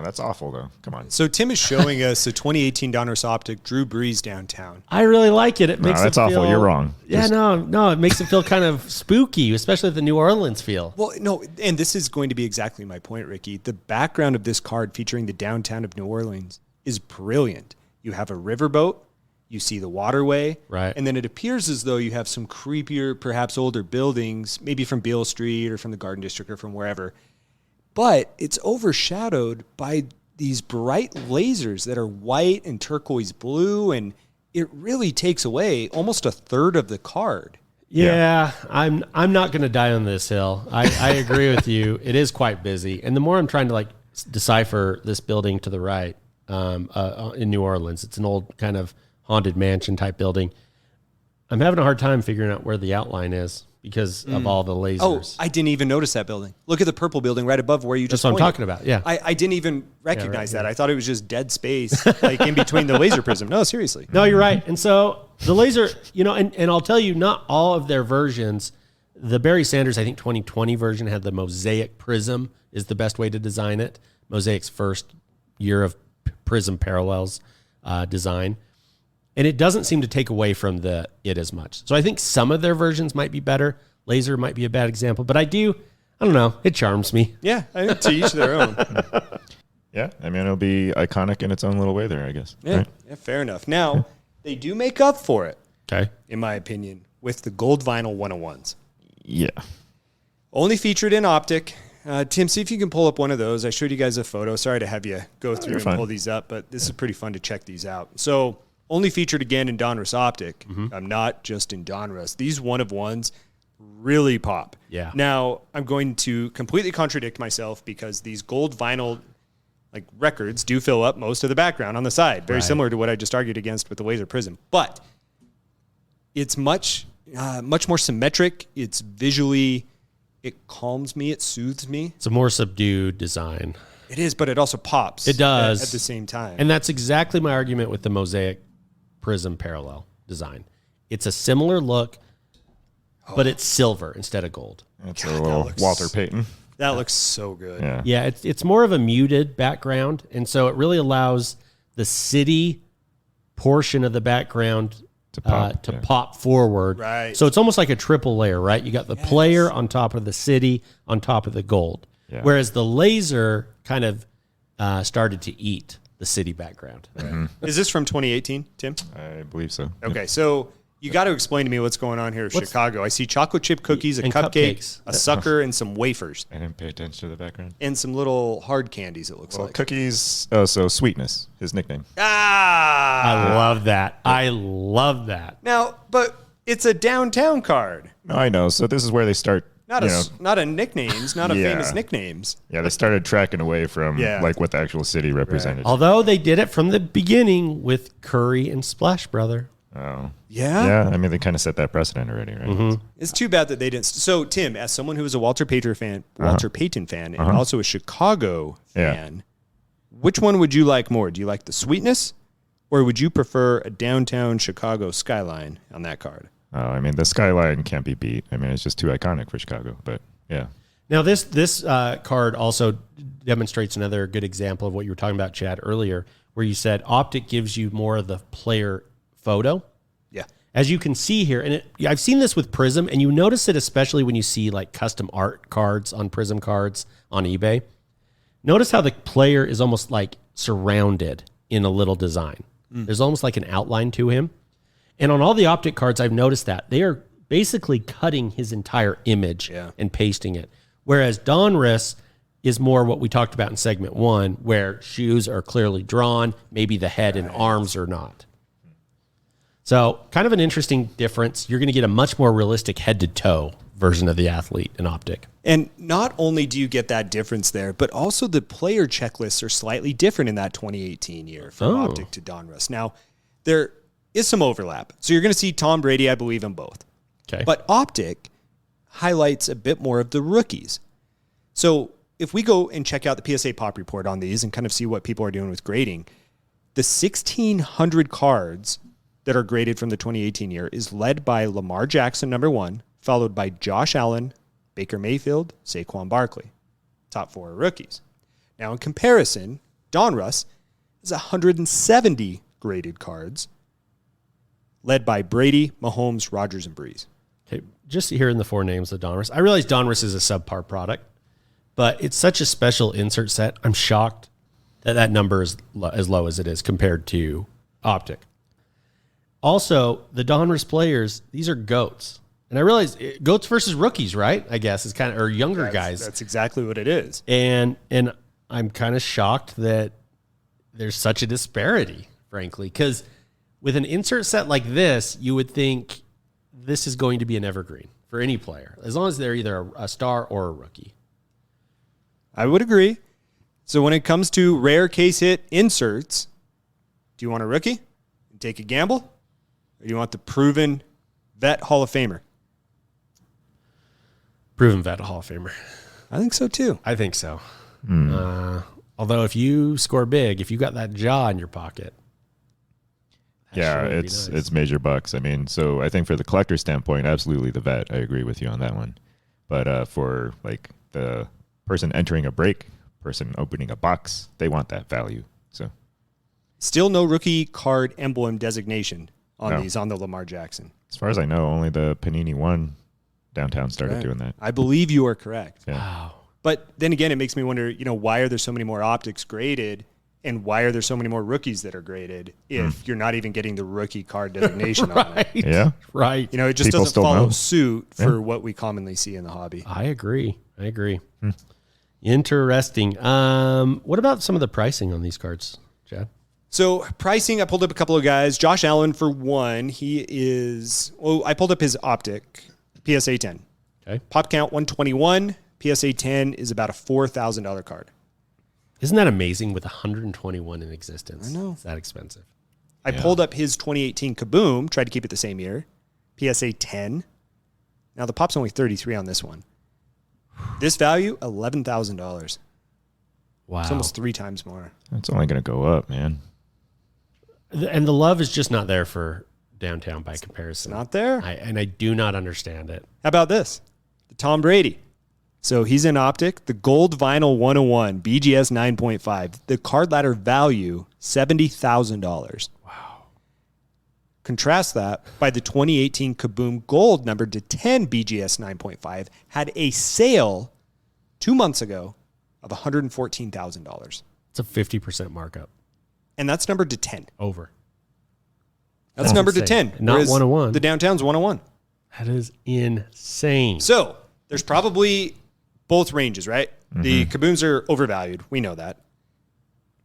That's awful, though. Come on. So Tim is showing us a 2018 Donruss Optic Drew Brees downtown. I really like it. It makes that's it feel, awful. You're wrong. Yeah, no, it makes it feel kind of spooky, especially the New Orleans feel. Well, no, and this is going to be exactly my point, Ricky. The background of this card featuring the downtown of New Orleans is brilliant. You have a riverboat, you see the waterway, right, and then it appears as though you have some creepier, perhaps older buildings, maybe from Beale Street or from the Garden District or from wherever. But it's overshadowed by these bright lasers that are white and turquoise blue, and it really takes away almost a third of the card. Yeah. I'm not going to die on this hill. I agree with you. It is quite busy. And the more I'm trying to like decipher this building to the right in New Orleans, it's an old kind of haunted mansion type building. I'm having a hard time figuring out where the outline is because of all the lasers. Oh, I didn't even notice that building. Look at the purple building right above where you just That's what I'm pointed. talking about, yeah. I didn't even recognize right that. I thought it was just dead space, like in between the laser prism. No, seriously. No, you're right. And so the laser, and I'll tell you, not all of their versions, the Barry Sanders, I think 2020 version had the mosaic prism is the best way to design it. Mosaic's first year of prism parallels design. And it doesn't seem to take away from it as much. So I think some of their versions might be better. Laser might be a bad example, but I don't know. It charms me. Yeah, I think to each their own. Yeah, I mean, it'll be iconic in its own little way there, I guess. Yeah, Right? yeah, fair enough. Now, they do make up for it, Okay. in my opinion, with the gold vinyl 101s. Yeah. Only featured in Optic. Tim, see if you can pull up one of those. I showed you guys a photo. Sorry to have you go through and fine. pull these up, but this is pretty fun to check these out. So, only featured again in Donruss Optic. Not just in Donruss. These one-of-ones, really pop. Yeah. Now, I'm going to completely contradict myself because these gold vinyl records do fill up most of the background on the side. Very similar to what I just argued against with the Laser Prism. But it's much more symmetric. It's visually, it calms me. It soothes me. It's a more subdued design. It is, but it also pops. It does. At the same time. And that's exactly my argument with the Mosaic Prism parallel design. It's a similar look, but it's silver instead of gold. That's a little Walter Payton. That looks so good. Yeah, it's more of a muted background, and so it really allows the city portion of the background to pop forward. Right. So it's almost like a triple layer, right? You got the player on top of the city on top of the gold. Yeah. Whereas the laser kind of started to eat the city background. Mm-hmm. Is this from 2018, Tim? I believe so. Okay, so you got to explain to me what's going on here in Chicago. I see chocolate chip cookies, a And cupcake, cupcakes. a sucker, and some wafers. I didn't pay attention to the background. And some little hard candies, it looks Well, like. cookies. Oh, so Sweetness, his nickname. I love that. I love that. Now, but it's a downtown card. No, I know. So this is where they start. Not a nicknames, not a famous nicknames. Yeah, they started tracking away from Yeah. what the actual city represented. Although they did it from the beginning with Curry and Splash Brother. Oh. Yeah? Yeah, I mean, they kind of set that precedent already, right? Mm-hmm. It's too bad that they didn't. So, Tim, as someone who is a Walter Payton fan, and also a Chicago fan, which one would you like more? Do you like the sweetness, or would you prefer a downtown Chicago skyline on that card? Oh, I mean, the skyline can't be beat. I mean, it's just too iconic for Chicago, but yeah. Now, this card also demonstrates another good example of what you were talking about, Chad, earlier, where you said Optic gives you more of the player photo. Yeah. As you can see here, and I've seen this with Prism, and you notice it especially when you see like custom art cards on Prism cards on eBay. Notice how the player is almost like surrounded in a little design. There's almost like an outline to him. And on all the Optic cards, I've noticed that they are basically cutting his entire image and pasting it. Whereas Donruss is more what we talked about in segment 1, where shoes are clearly drawn, maybe the head and arms are not. So kind of an interesting difference. You're going to get a much more realistic head-to-toe version of the athlete in Optic. And not only do you get that difference there, but also the player checklists are slightly different in that 2018 year from Optic to Donruss. Now, there is some overlap. So you're going to see Tom Brady, I believe, in both. Okay. But Optic highlights a bit more of the rookies. So if we go and check out the PSA Pop report on these and kind of see what people are doing with grading, the 1,600 cards that are graded from the 2018 year is led by Lamar Jackson, number 1, followed by Josh Allen, Baker Mayfield, Saquon Barkley. Top 4 are rookies. Now, in comparison, Donruss is 170 graded cards, led by Brady, Mahomes, Rodgers, and Breeze. Okay, just hearing the 4 names of Donruss. I realize Donruss is a subpar product, but it's such a special insert set. I'm shocked that that number is as low as it is compared to Optic. Also, the Donruss players, these are GOATs. And I realize GOATs versus rookies, right? I guess is kind of, or younger guys. That's exactly what it is. And I'm kind of shocked that there's such a disparity, frankly, because with an insert set like this, you would think this is going to be an evergreen for any player, as long as they're either a star or a rookie. I would agree. So when it comes to rare case hit inserts, do you want a rookie and take a gamble? Or do you want the proven vet Hall of Famer? Proven vet Hall of Famer. I think so too. I think so. Although if you score big, if you got that jaw in your pocket. Yeah, it's major bucks. I mean, so I think for the collector standpoint, absolutely the vet. I agree with you on that one. But for like the person entering a break, person opening a box, they want that value. So still no rookie card emblem designation on these on the Lamar Jackson. As far as I know, only the Panini 1 downtown started doing that. I believe you are correct. Yeah. Wow. But then again, it makes me wonder, why are there so many more optics graded and why are there so many more rookies that are graded if you're not even getting the rookie card designation on it? Yeah. Right. It just People doesn't still follow know. suit for what we commonly see in the hobby. I agree. Interesting. What about some of the pricing on these cards, Chad? So pricing, I pulled up a couple of guys. Josh Allen, for one, I pulled up his Optic PSA 10. Okay. Pop count 121. PSA 10 is about a $4,000 card. Isn't that amazing with 121 in existence? I know. It's that expensive. I pulled up his 2018 Kaboom, tried to keep it the same year. PSA 10. Now the pop's only 33 on this one. This value, $11,000. Wow. It's almost 3 times more. It's only going to go up, man. And the love is just not there for Downtown by comparison. Not there. I do not understand it. How about this? The Tom Brady. So he's in Optic. The Gold Vinyl 101, BGS 9.5. The card ladder value, $70,000. Wow. Contrast that by the 2018 Kaboom Gold numbered to 10 BGS 9.5 had a sale 2 months ago of $114,000. It's a 50% markup. And that's numbered to 10. Over. That's numbered to insane. 10. Not whereas 101. The Downtown's 101. That is insane. So there's probably both ranges, right? Mm-hmm. The Kabooms are overvalued. We know that.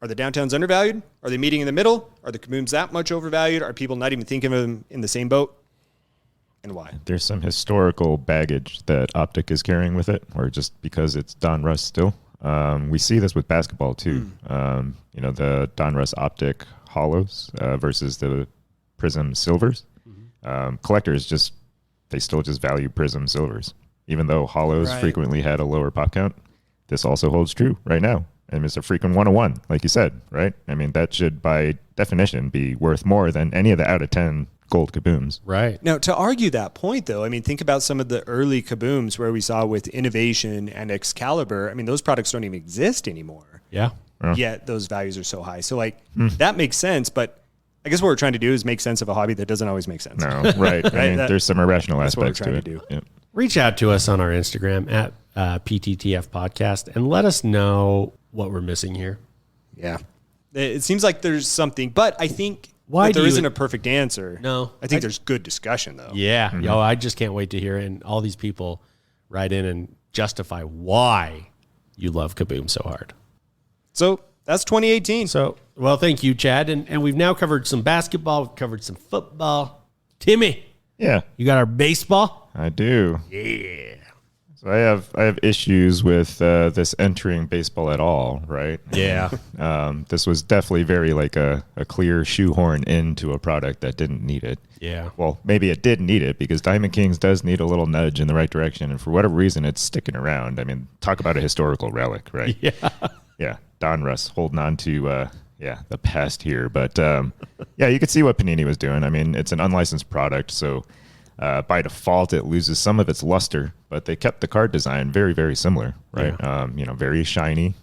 Are the Downtowns undervalued? Are they meeting in the middle? Are the Kabooms that much overvalued? Are people not even thinking of them in the same boat? And why? There's some historical baggage that Optic is carrying with it, or just because it's Donruss still. We see this with basketball too. The Donruss Optic Hollows versus the Prism Silvers. Collectors they still just value Prism Silvers. Even though Hollows frequently had a lower pop count, this also holds true right now. And it's a freaking 101, like you said, right? I mean, that should, by definition, be worth more than any of the out of 10 gold Kabooms. Right. Now, to argue that point, though, I mean, think about some of the early Kabooms where we saw with Innovation and Excalibur. I mean, those products don't even exist anymore. Yeah. Yet those values are so high. So, that makes sense, but I guess what we're trying to do is make sense of a hobby that doesn't always make sense. No, right. I mean, there's some irrational aspects to it. Yep. Reach out to us on our Instagram at PTTF Podcast and let us know what we're missing here. Yeah. It seems like there's something, but I think there isn't a perfect answer. No. I think there's good discussion, though. Yeah. I just can't wait to hear it. And all these people write in and justify why you love Kaboom so hard. So that's 2018. So, well, thank you, Chad. And we've now covered some basketball. We've covered some football. Timmy. Yeah. You got our baseball? I do. Yeah. So I have issues with this entering baseball at all, right? Yeah. This was definitely very like a clear shoehorn into a product that didn't need it. Yeah. Well, maybe it did need it because Diamond Kings does need a little nudge in the right direction. And for whatever reason, it's sticking around. I mean, talk about a historical relic, right? Yeah. Yeah. Donruss holding on to, the past here. But, you could see what Panini was doing. I mean, it's an unlicensed product, so by default, it loses some of its luster, but they kept the card design very, very similar, right? Yeah. Very shiny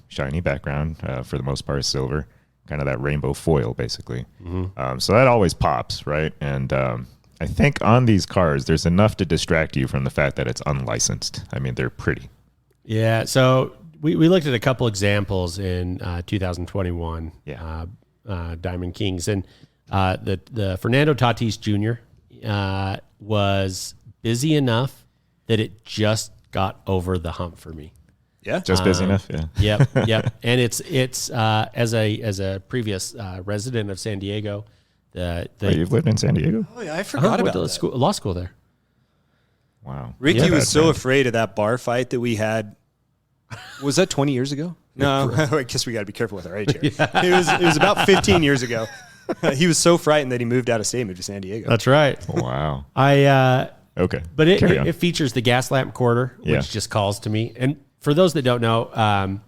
background, for the most part, silver, kind of that rainbow foil, basically. Mm-hmm. So that always pops, right? And I think on these cards, there's enough to distract you from the fact that it's unlicensed. I mean, they're pretty. Yeah, so we looked at a couple examples in 2021, Diamond Kings, and the Fernando Tatis Jr. Was busy enough that it just got over the hump for me. Yeah, just busy enough. Yeah. Yep. And it's as a previous resident of San Diego. You've lived in San Diego? Oh yeah, I forgot about that. Law school there. Wow. Ricky was so afraid of that bar fight that we had. Was that 20 years ago? No, I guess we got to be careful with our age here. Yeah. It was about 15 years ago. He was so frightened that he moved out of state, moved to San Diego. That's right. Wow. Okay. But it features the gas lamp quarter, which just calls to me. And for those that don't know,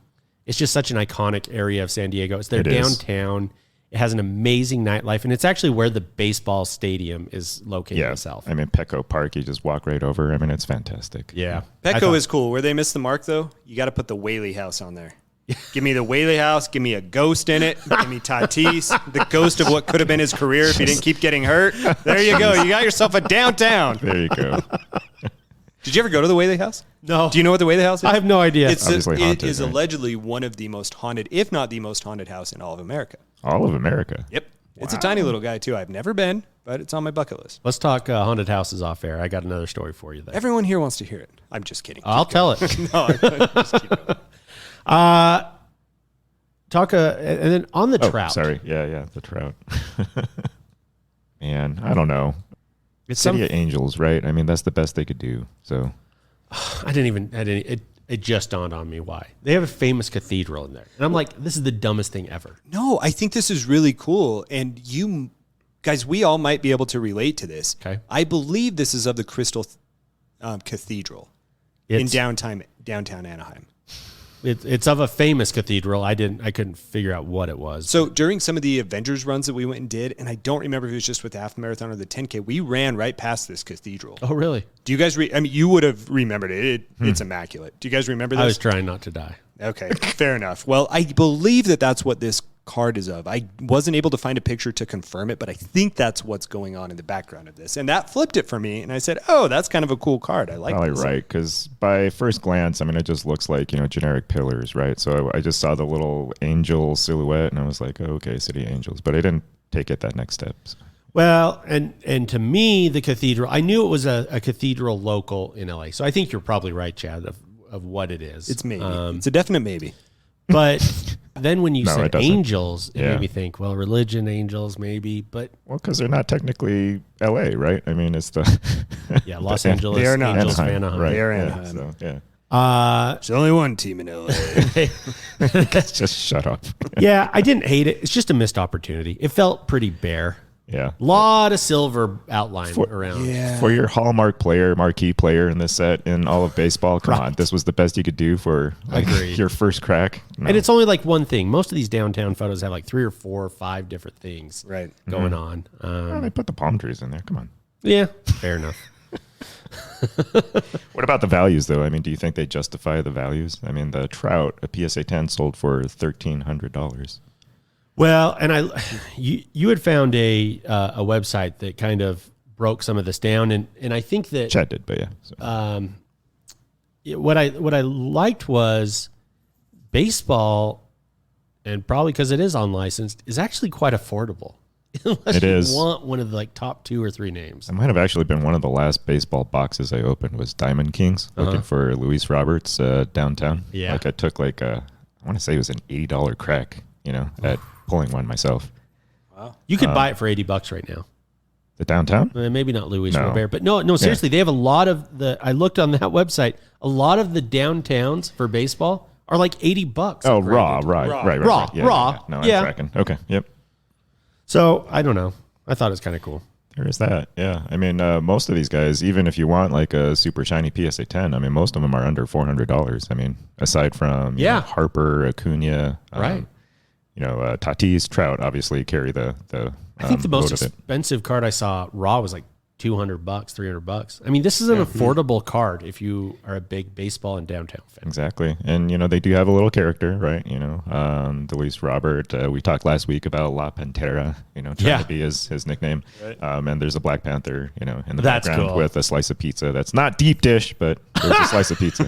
it's just such an iconic area of San Diego. It's there downtown. It has an amazing nightlife, and it's actually where the baseball stadium is located itself. I mean, Petco Park, you just walk right over. I mean, it's fantastic. Yeah. Petco is cool. Where they missed the mark, though, you got to put the Whaley House on there. Give me the Whaley House. Give me a ghost in it. Give me Tatis, the ghost of what could have been his career if he didn't keep getting hurt. There you go. You got yourself a downtown. There you go. Did you ever go to the Whaley House? No. Do you know what the Whaley House is? I have no idea. It is allegedly one of the most haunted, if not the most haunted house in all of America. All of America? Yep. It's a tiny little guy, too. I've never been, but it's on my bucket list. Let's talk haunted houses off air. I got another story for you there. Everyone here wants to hear it. I'm just kidding. I'll tell it. No, just keep going. And then on the trout. Sorry. Yeah, the trout. Man, I don't know. It's City of Angels, right? I mean, that's the best they could do. So It just dawned on me why. They have a famous cathedral in there. And I'm like, this is the dumbest thing ever. No, I think this is really cool. And you guys, we all might be able to relate to this. Okay. I believe this is of the Crystal Cathedral in downtown Anaheim. It's of a famous cathedral. I couldn't figure out what it was. So during some of the Avengers runs that we went and did, and I don't remember if it was just with the half marathon or the 10K, we ran right past this cathedral. Oh, really? Do you guys? You would have remembered it. It's immaculate. Do you guys remember this? I was trying not to die. Okay, fair enough. Well, I believe that's what this card is of. I wasn't able to find a picture to confirm it, but I think that's what's going on in the background of this. And that flipped it for me, and I said, oh, that's kind of a cool card. I like Probably this. right, because by first glance, it just looks like, generic pillars, right? So I just saw the little angel silhouette, and I was like, oh, okay, City Angels. But I didn't take it that next step. So. Well, and to me, the cathedral, I knew it was a cathedral local in LA. So I think you're probably right, Chad, of what it is. It's maybe. It's a definite maybe. But then when you said angels, it Yeah. made me think, well, religion, angels, maybe. But because they're not technically LA, right? It's the Los Angeles they are not. Angels of Anaheim, Anaheim. right? They are Yeah, Anaheim. so, yeah. There's only one team in LA. Just shut up. Yeah, I didn't hate it. It's just a missed opportunity. It felt pretty bare. Yeah. Lot of silver outline around. Yeah. For your hallmark player, marquee player in this set in all of baseball, come on, this was the best you could do for Agreed. your first crack. No. And it's only like one thing. Most of these downtown photos have like 3 or 4 or 5 different things going on. Well, they put the palm trees in there. Come on. Yeah, fair enough. What about the values, though? Do you think they justify the values? The Trout, a PSA 10 sold for $1,300. Well, and you had found a website that kind of broke some of this down, and I think that Chad did, but yeah. So. What I liked was baseball, and probably because it is unlicensed, is actually quite affordable. Unless It you is. want one of the 2 or 3 names. It might have actually been one of the last baseball boxes I opened was Diamond Kings, looking for Luis Roberts downtown. Yeah. I took I want to say it was an $80 crack, at pulling one myself. Wow. You could buy it for $80 right now. The downtown? Maybe not Luis No. Robert, but no, seriously, they have a lot of I looked on that website, a lot of the downtowns for baseball are like $80. Oh, graded. raw. Raw. Yeah. No, I'm Yeah. tracking. Okay, yep. So I don't know. I thought it was kind of cool. There is that, yeah. Most of these guys, even if you want like a super shiny PSA 10, most of them are under $400. Aside from you know, Harper, Acuna, Right. Tatis, Trout, obviously carry the. I think the most load of it. expensive card I saw raw was like $200, $300. This is an affordable card if you are a big baseball and downtown fan. Exactly. And, they do have a little character, right? The Luis Robert, we talked last week about La Pantera, trying to be his nickname. Right. And there's a Black Panther, in the That's background cool. with a slice of pizza. That's not deep dish, but there's a slice of pizza.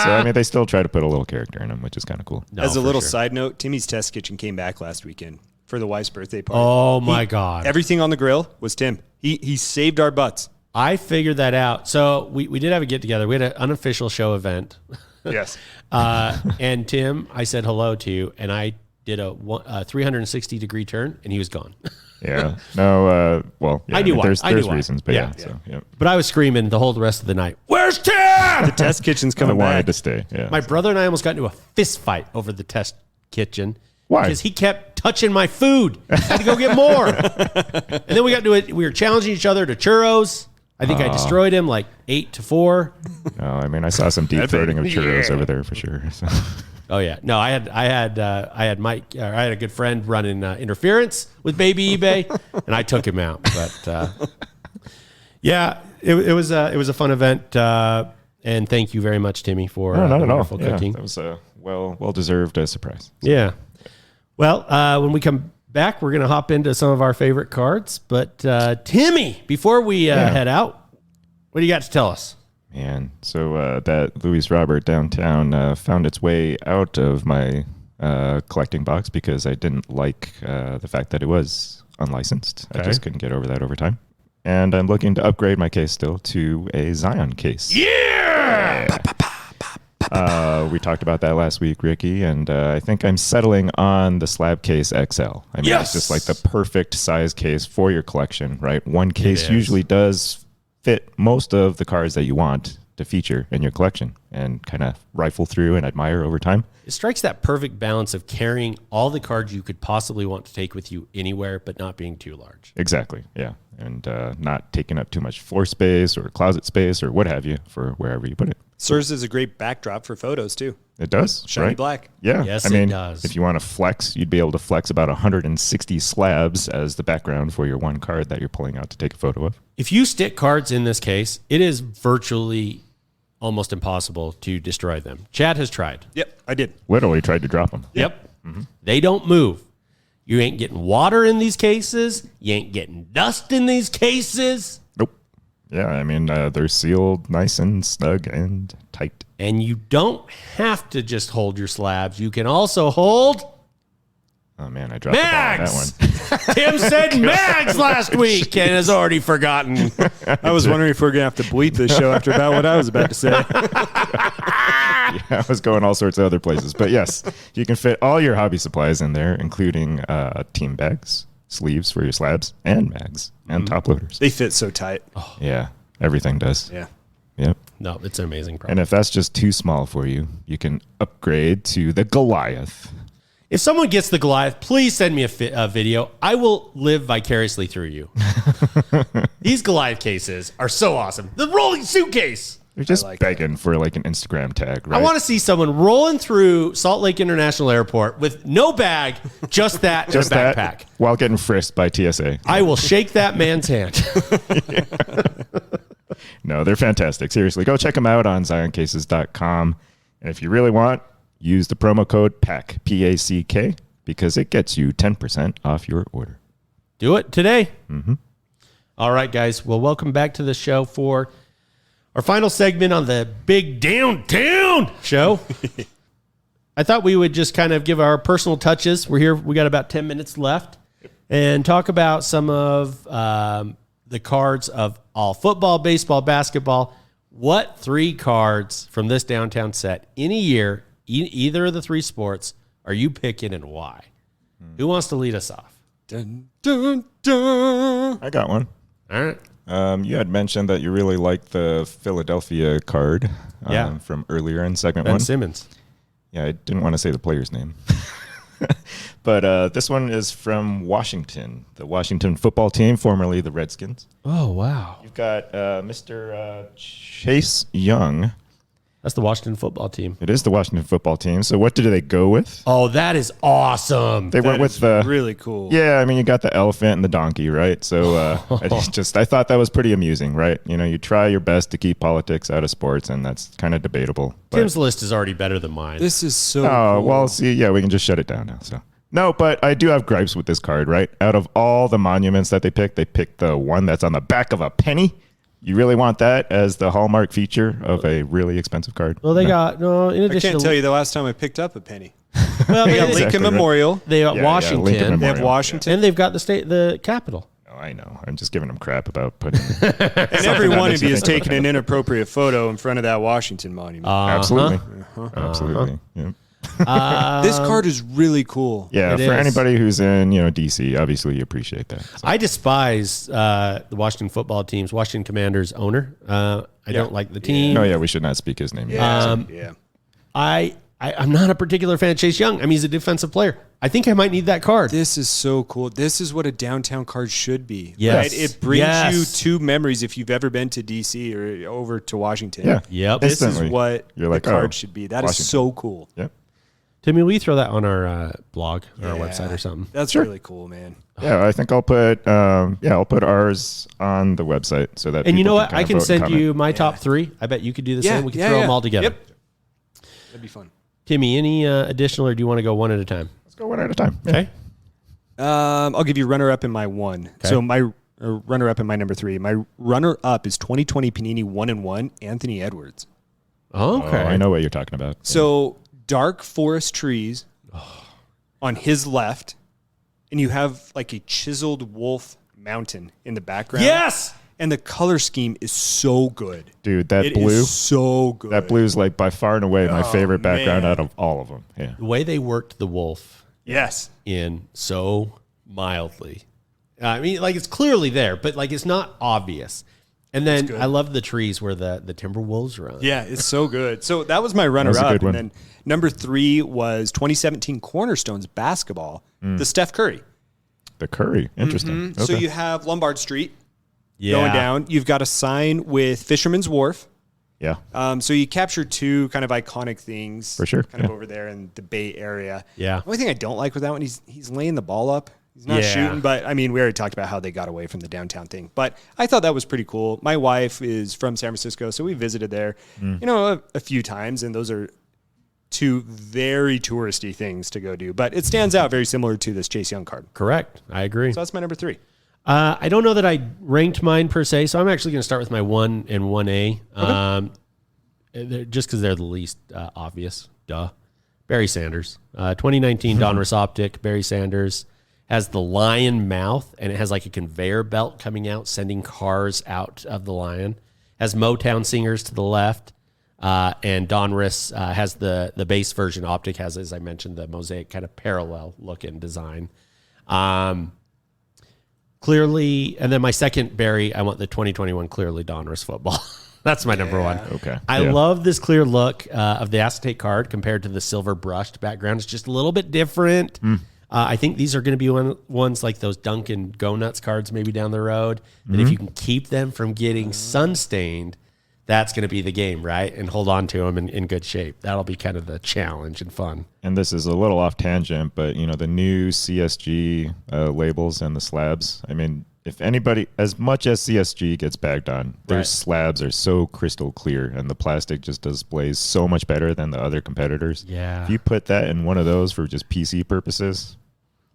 So, they still try to put a little character in them, which is kind of cool. No, As a for little sure. side note, Timmy's Test Kitchen came back last weekend for the wife's birthday party. Oh my God. Everything on the grill was Tim. He saved our butts. I figured that out. So we did have a get together. We had an unofficial show event. Yes. And Tim, I said hello to you, and I did a 360-degree turn, and he was gone. Yeah. No, well, yeah, I knew why. there's I knew why. reasons, but Yeah. so, yeah. But I was screaming the whole rest of the night, "Where's Tim?" The Test Kitchen's I coming wanted back. to stay. Yeah. My brother and I almost got into a fist fight over the test kitchen. Why? Because he kept touching my food. I had to go get more. And then we got into it. We were challenging each other to churros. I think I destroyed him like 8-4. No, I saw some deep throating of churros over there for sure. So. Oh yeah, no, I had Mike. I had a good friend running interference with Baby eBay, and I took him out. But yeah, it was a fun event, and thank you very much, Timmy, for No, not the at all. wonderful Yeah, cooking. that was a well deserved surprise. Yeah. Well, when we come back, we're going to hop into some of our favorite cards. But Timmy, before we head out, what do you got to tell us? Man, so that Luis Robert downtown found its way out of my collecting box because I didn't like the fact that it was unlicensed. I just couldn't get over that over time. And I'm looking to upgrade my case still to a Zion case. Yeah! We talked about that last week, Ricky, and I think I'm settling on the slab case XL. It's just like the perfect size case for your collection, right? One case usually does fit most of the cards that you want to feature in your collection and kind of rifle through and admire over time. It strikes that perfect balance of carrying all the cards you could possibly want to take with you anywhere, but not being too large. Exactly, yeah. And not taking up too much floor space or closet space or what have you for wherever you put it. Serves as a great backdrop for photos, too. It does, Shiny right? black. Yeah. Yes, I mean, it does. if you want to flex, you'd be able to flex about 160 slabs as the background for your one card that you're pulling out to take a photo of. If you stick cards in this case, it is virtually almost impossible to destroy them. Chad has tried. Yep, I did. Literally tried to drop them. Yep. Mm-hmm. They don't move. You ain't getting water in these cases. You ain't getting dust in these cases. Nope. Yeah, I mean, they're sealed nice and snug and tight. And you don't have to just hold your slabs. You can also hold Oh, man, I dropped the ball on mags. that one. Tim said mags last week and has already forgotten. I was wondering if we're going to have to bleep this show after about what I was about to say. Yeah, I was going all sorts of other places. But yes, you can fit all your hobby supplies in there, including team bags, sleeves for your slabs, and mags, and top loaders. They fit so tight. Yeah, everything does. Yeah. Yep. No, it's an amazing product. And if that's just too small for you, you can upgrade to the Goliath. If someone gets the Goliath, please send me a video. I will live vicariously through you. These Goliath cases are so awesome. The rolling suitcase. They're just like begging for like an Instagram tag, right? I want to see someone rolling through Salt Lake International Airport with no bag, just that just in a backpack. that while getting frisked by TSA. I will shake that man's hand. No, they're fantastic. Seriously, go check them out on zioncases.com. And if you really want, use the promo code PACK, P-A-C-K, because it gets you 10% off your order. Do it today. Mm-hmm. All right, guys. Well, welcome back to the show for our final segment on the Big Downtown Show. I thought we would just kind of give our personal touches. We're here. We got about 10 minutes left and talk about some of the cards of all football, baseball, basketball. What 3 cards from this downtown set in a year, either of the 3 sports, are you picking and why? Who wants to lead us off? Dun, dun, dun. I got one. All right. You had mentioned that you really liked the Philadelphia card from earlier in segment Ben 1. Simmons. Yeah, I didn't want to say the player's name. But this one is from Washington, the Washington football team, formerly the Redskins. Oh, wow. You've got Mr. Chase Young. That's the Washington football team. It is the Washington football team. So what did they go with? Oh, that is awesome. They went with the really cool. Yeah, I mean, you got the elephant and the donkey, right? So I thought that was pretty amusing, right? You know, you try your best to keep politics out of sports, and that's kind of debatable. But, Tim's list is already better than mine. This is so oh, cool. well, see, yeah, we can just shut it down now. So no, but I do have gripes with this card, right? Out of all the monuments that they picked the one that's on the back of a penny. You really want that as the hallmark feature of a really expensive card? Well, they got, no, in I addition can't to, tell you the last time I picked up a penny. well, They they, got Exactly Lincoln right. Memorial. they got Yeah, Washington, Lincoln They have Memorial. Washington. and they've got the Capitol. Oh, I know. I'm just giving them crap about putting And every that one makes of you you has think taken an inappropriate photo in front of that Washington monument. Absolutely. Absolutely. Yeah. This card is really cool. Yeah, It for is. anybody who's in, DC, obviously you appreciate that. So. I despise the Washington football team's Washington Commanders owner. I don't like the team. No, yeah, we should not speak his name. Yeah. I'm not a particular fan of Chase Young. I mean, he's a defensive player. I think I might need that card. This is so cool. This is what a downtown card should be. Yes. Right? It brings Yes. you 2 memories if you've ever been to D.C. or over to Washington. Yeah. Yep. This Instantly. is what You're like, the card oh, should be. That is Washington. so cool. Yep. Timmy, will you throw that on our blog or our Yeah. website or something? That's Sure. really cool, man. Yeah, I think I'll put ours on the website so that. And you know people what? kind I of can vote and send comment. you my top 3. I bet you could do the same. We can yeah, throw yeah. them all together. Yep. That'd be fun. Timmy, any additional, or do you want to go one at a time? Let's go one at a time. Yeah. Okay. I'll give you runner-up in my 1. Okay. So my runner-up in my number 3. My runner-up is 2020 Panini 1-1, Anthony Edwards. Okay. Oh, I know what you're talking about. So dark forest trees on his left, and you have like a chiseled wolf mountain in the background. Yes. And the color scheme is so good. Dude, that It blue. is so good. That blue is like by far and away my favorite background man. out of all of them. Yeah. The way they worked the wolf Yes. in so mildly. I mean, like it's clearly there, but like it's not obvious. And then I love the trees where the Timberwolves run. Yeah, it's so good. So that was my runner-up. And then number 3 was 2017 Cornerstones basketball, the Steph Curry. The Curry. Interesting. Mm-hmm. Okay. So you have Lombard Street Yeah. going down. You've got a sign with Fisherman's Wharf. Yeah. So you capture 2 kind of iconic things. For sure. Kind of over there in the Bay Area. Yeah. The only thing I don't like with that one, he's laying the ball up. He's not shooting, but I mean, we already talked about how they got away from the downtown thing. But I thought that was pretty cool. My wife is from San Francisco, so we visited there, a few times, and those are 2 very touristy things to go do. But it stands out very similar to this Chase Young card. Correct. I agree. So that's my number 3. I don't know that I ranked mine per se, so I'm actually going to start with my 1 and 1A, just because they're the least obvious. Duh. Barry Sanders. 2019 Donruss Optic. Barry Sanders has the lion mouth, and it has like a conveyor belt coming out, sending cars out of the lion. Has Motown singers to the left, and Donruss has the base version. Optic has, as I mentioned, the mosaic kind of parallel looking design. Clearly, and then my second Barry, I want the 2021 Clearly Donruss football. That's my number 1. Okay. I love this clear look of the acetate card compared to the silver brushed background. It's just a little bit different. I think these are going to be ones like those Dunkin' Go Nuts cards maybe down the road. That if you can keep them from getting sun stained, that's going to be the game, right? And hold on to them in good shape. That'll be kind of the challenge and fun. And this is a little off tangent, but the new CSG labels and the slabs. I mean, if anybody, as much as CSG gets bagged on, their slabs are so crystal clear, and the plastic just displays so much better than the other competitors. Yeah. If you put that in one of those for just PC purposes,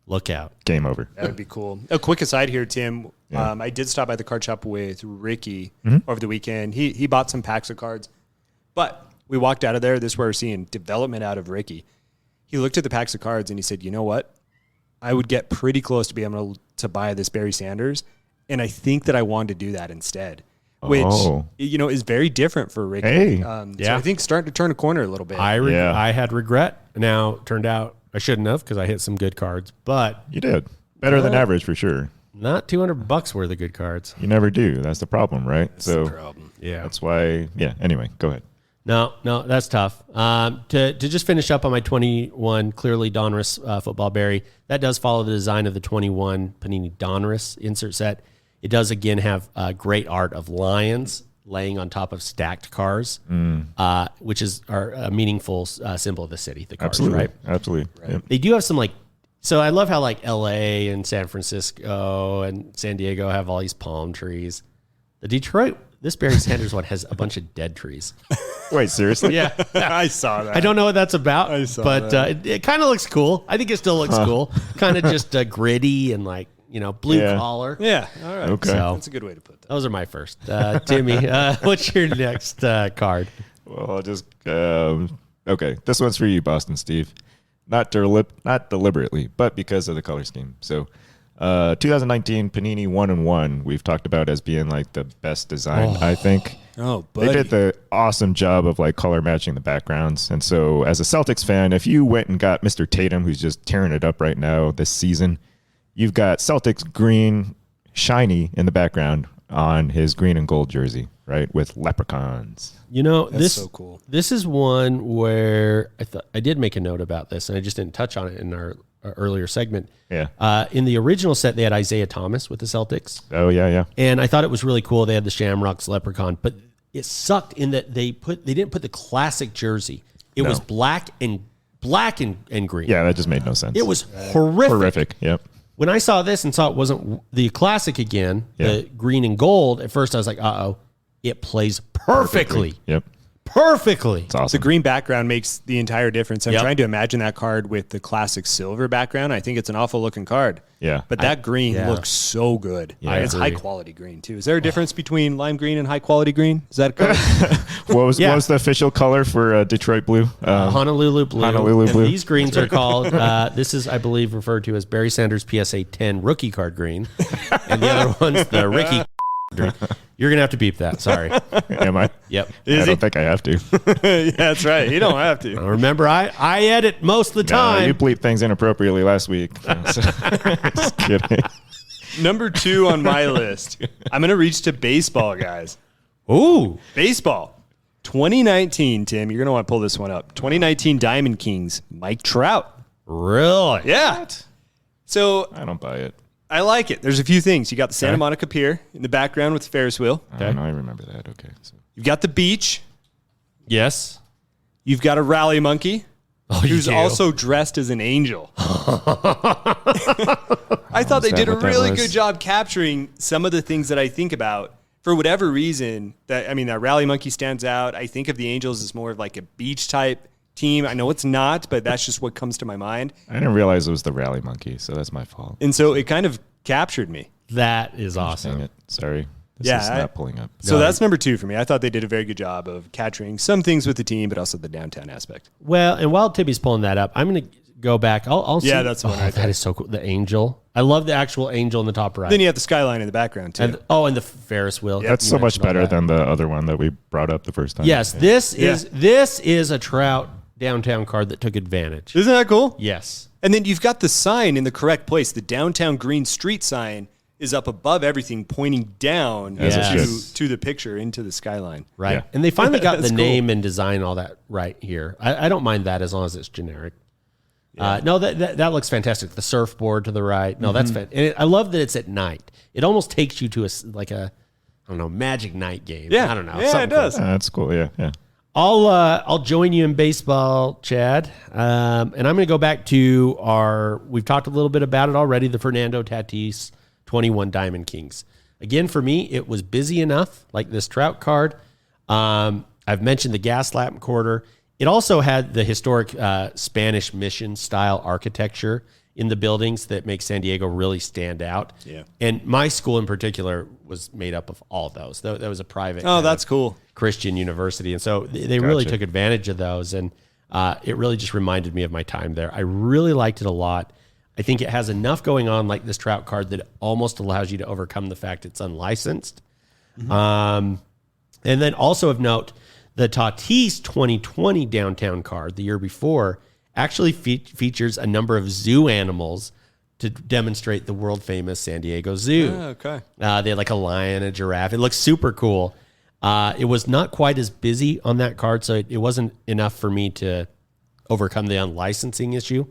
look out. Game over. That would be cool. A quick aside here, Tim. Yeah. I did stop by the card shop with Ricky over the weekend. He bought some packs of cards, but we walked out of there. This is where we're seeing development out of Ricky. He looked at the packs of cards and he said, you know what? I would get pretty close to being able to buy this Barry Sanders, and I think that I wanted to do that instead, which is very different for Ricky. Hey. So I think starting to turn a corner a little bit. I had regret. Now, turned out I shouldn't have because I hit some good cards, but You did. Better than average for sure. not $200 worth of good cards. You never do. That's the problem, right? That's the problem. Yeah. That's why, anyway, go ahead. No, that's tough. To just finish up on my 21 Clearly Donruss football Barry, that does follow the design of the 21 Panini Donruss insert set. It does, again, have great art of lions laying on top of stacked cars, which is a meaningful symbol of the city, the cars, Absolutely. right? Absolutely. Right. Yep. They do have some, so I love how, LA and San Francisco and San Diego have all these palm trees. The Detroit, this Barry Sanders one has a bunch of dead trees. Wait, seriously? Yeah. I saw that. I don't know what that's about, I saw but that. it kind of looks cool. I think it still looks cool. Kind of just gritty and blue collar. Yeah. All right. Okay. So That's a good way to put that. those are my first. Timmy, what's your next card? Well, I'll just okay. This one's for you, Boston Steve. Not deliberately, but because of the color scheme. So, 2019 Panini 1-1, we've talked about as being the best design. I think. Oh, buddy. They did the awesome job of color matching the backgrounds. And so, as a Celtics fan, if you went and got Mr. Tatum, who's just tearing it up right now this season, you've got Celtics green shiny in the background on his green and gold jersey, right, with leprechauns. That's so cool. This is one where I did make a note about this, and I just didn't touch on it in our earlier segment. Yeah. In the original set, they had Isaiah Thomas with the Celtics. Oh, yeah. And I thought it was really cool. They had the Shamrocks leprechaun, but it sucked in that they didn't put the classic jersey. It was black and green. Yeah, that just made no sense. It was horrific. Horrific, yep. When I saw this and saw it wasn't the classic again, the green and gold, at first I was like, uh-oh, it plays perfectly. Yep. Perfectly. It's awesome. The green background makes the entire difference. I'm Yep. trying to imagine that card with the classic silver background. I think it's an awful looking card. Yeah. But that green looks so good. Yeah. It's I high agree. quality green too. Is there a difference between lime green and high quality green? Is that a color? What was the official color for Detroit blue? Honolulu blue. Honolulu And blue. these greens are called, this is, I believe, referred to as Barry Sanders PSA 10 rookie card green. And the other one's the Ricky green. You're going to have to beep that. Sorry. Am I? Yep. I don't think I have to. Yeah, that's right. You don't have to. Remember, I edit most of the No, time. you bleeped things inappropriately last week. Just kidding. Number 2 on my list. I'm going to reach to baseball, guys. Ooh. Baseball. 2019, Tim. You're going to want to pull this one up. 2019 Diamond Kings, Mike Trout. Really? Yeah. What? So I don't buy it. I like it. There's a few things. You got the Santa Monica Pier in the background with the Ferris wheel. I don't know. I remember that. Okay. So. You've got the beach. Yes. You've got a rally monkey who's do. also dressed as an angel. I thought they that did a what that really was? good job capturing some of the things that I think about. For whatever reason, that rally monkey stands out. I think of the Angels as more of like a beach type team. I know it's not, but that's just what comes to my mind. I didn't realize it was the rally monkey, so that's my fault. And so it kind of captured me. That is Dang awesome. it. Sorry. This Yeah, is not pulling up. So that's number 2 for me. I thought they did a very good job of capturing some things with the team, but also the downtown aspect. Well, and while Timmy's pulling that up, I'm going to go back. I'll see. Yeah, that's the one right That there. is so cool. The angel. I love the actual angel in the top right. Then you have the skyline in the background, too. and the Ferris wheel. That's You so much mentioned all better that. than the other one that we brought up the first time. Yes, Yeah. this is a Trout downtown card that took advantage. Isn't that cool? Yes. And then you've got the sign in the correct place. The downtown Green Street sign is up above everything, pointing down As it to the picture, into the skyline. Right. Yeah. And they finally got the That's cool. name and design, all that right here. I don't mind that as long as it's generic. No, that looks fantastic. The surfboard to the right. No, that's fantastic. And I love that it's at night. It almost takes you to I don't know, Magic Night game. Yeah. I don't know. Yeah, something it does. That's cool. Yeah. Yeah. I'll join you in baseball, Chad. And I'm going to go back to we've talked a little bit about it already, the Fernando Tatis 21 Diamond Kings. Again, for me, it was busy enough, like this Trout card. I've mentioned the gas lamp quarter. It also had the historic Spanish mission style architecture in the buildings that makes San Diego really stand out. Yeah. And my school in particular was made up of all of those. That was a private Oh, that's cool. Christian university. And so they really took advantage of those. And it really just reminded me of my time there. I really liked it a lot. I think it has enough going on, like this Trout card, that it almost allows you to overcome the fact it's unlicensed. And then also of note, the Tatis 2020 downtown card the year before actually features a number of zoo animals to demonstrate the world famous San Diego Zoo. Oh, okay. They had like a lion, a giraffe. It looks super cool. It was not quite as busy on that card, so it wasn't enough for me to overcome the unlicensing issue.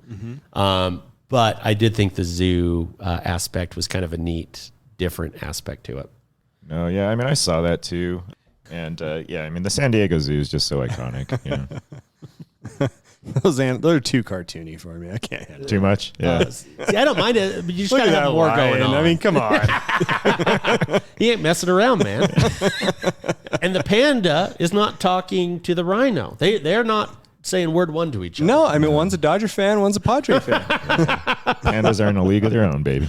But I did think the zoo aspect was kind of a neat, different aspect to it. No, yeah. I mean, I saw that too. And yeah, I mean, the San Diego Zoo is just so iconic. You know? They're too cartoony for me. I can't handle it. Too much? Yeah. See, I don't mind it, but you just Look got to at have that more lion. going on. I mean, come on. He ain't messing around, man. And the panda is not talking to the rhino. They're not saying word one to each other. No, I mean, one's a Dodger fan, one's a Padre fan. Pandas are in a league of their own, baby.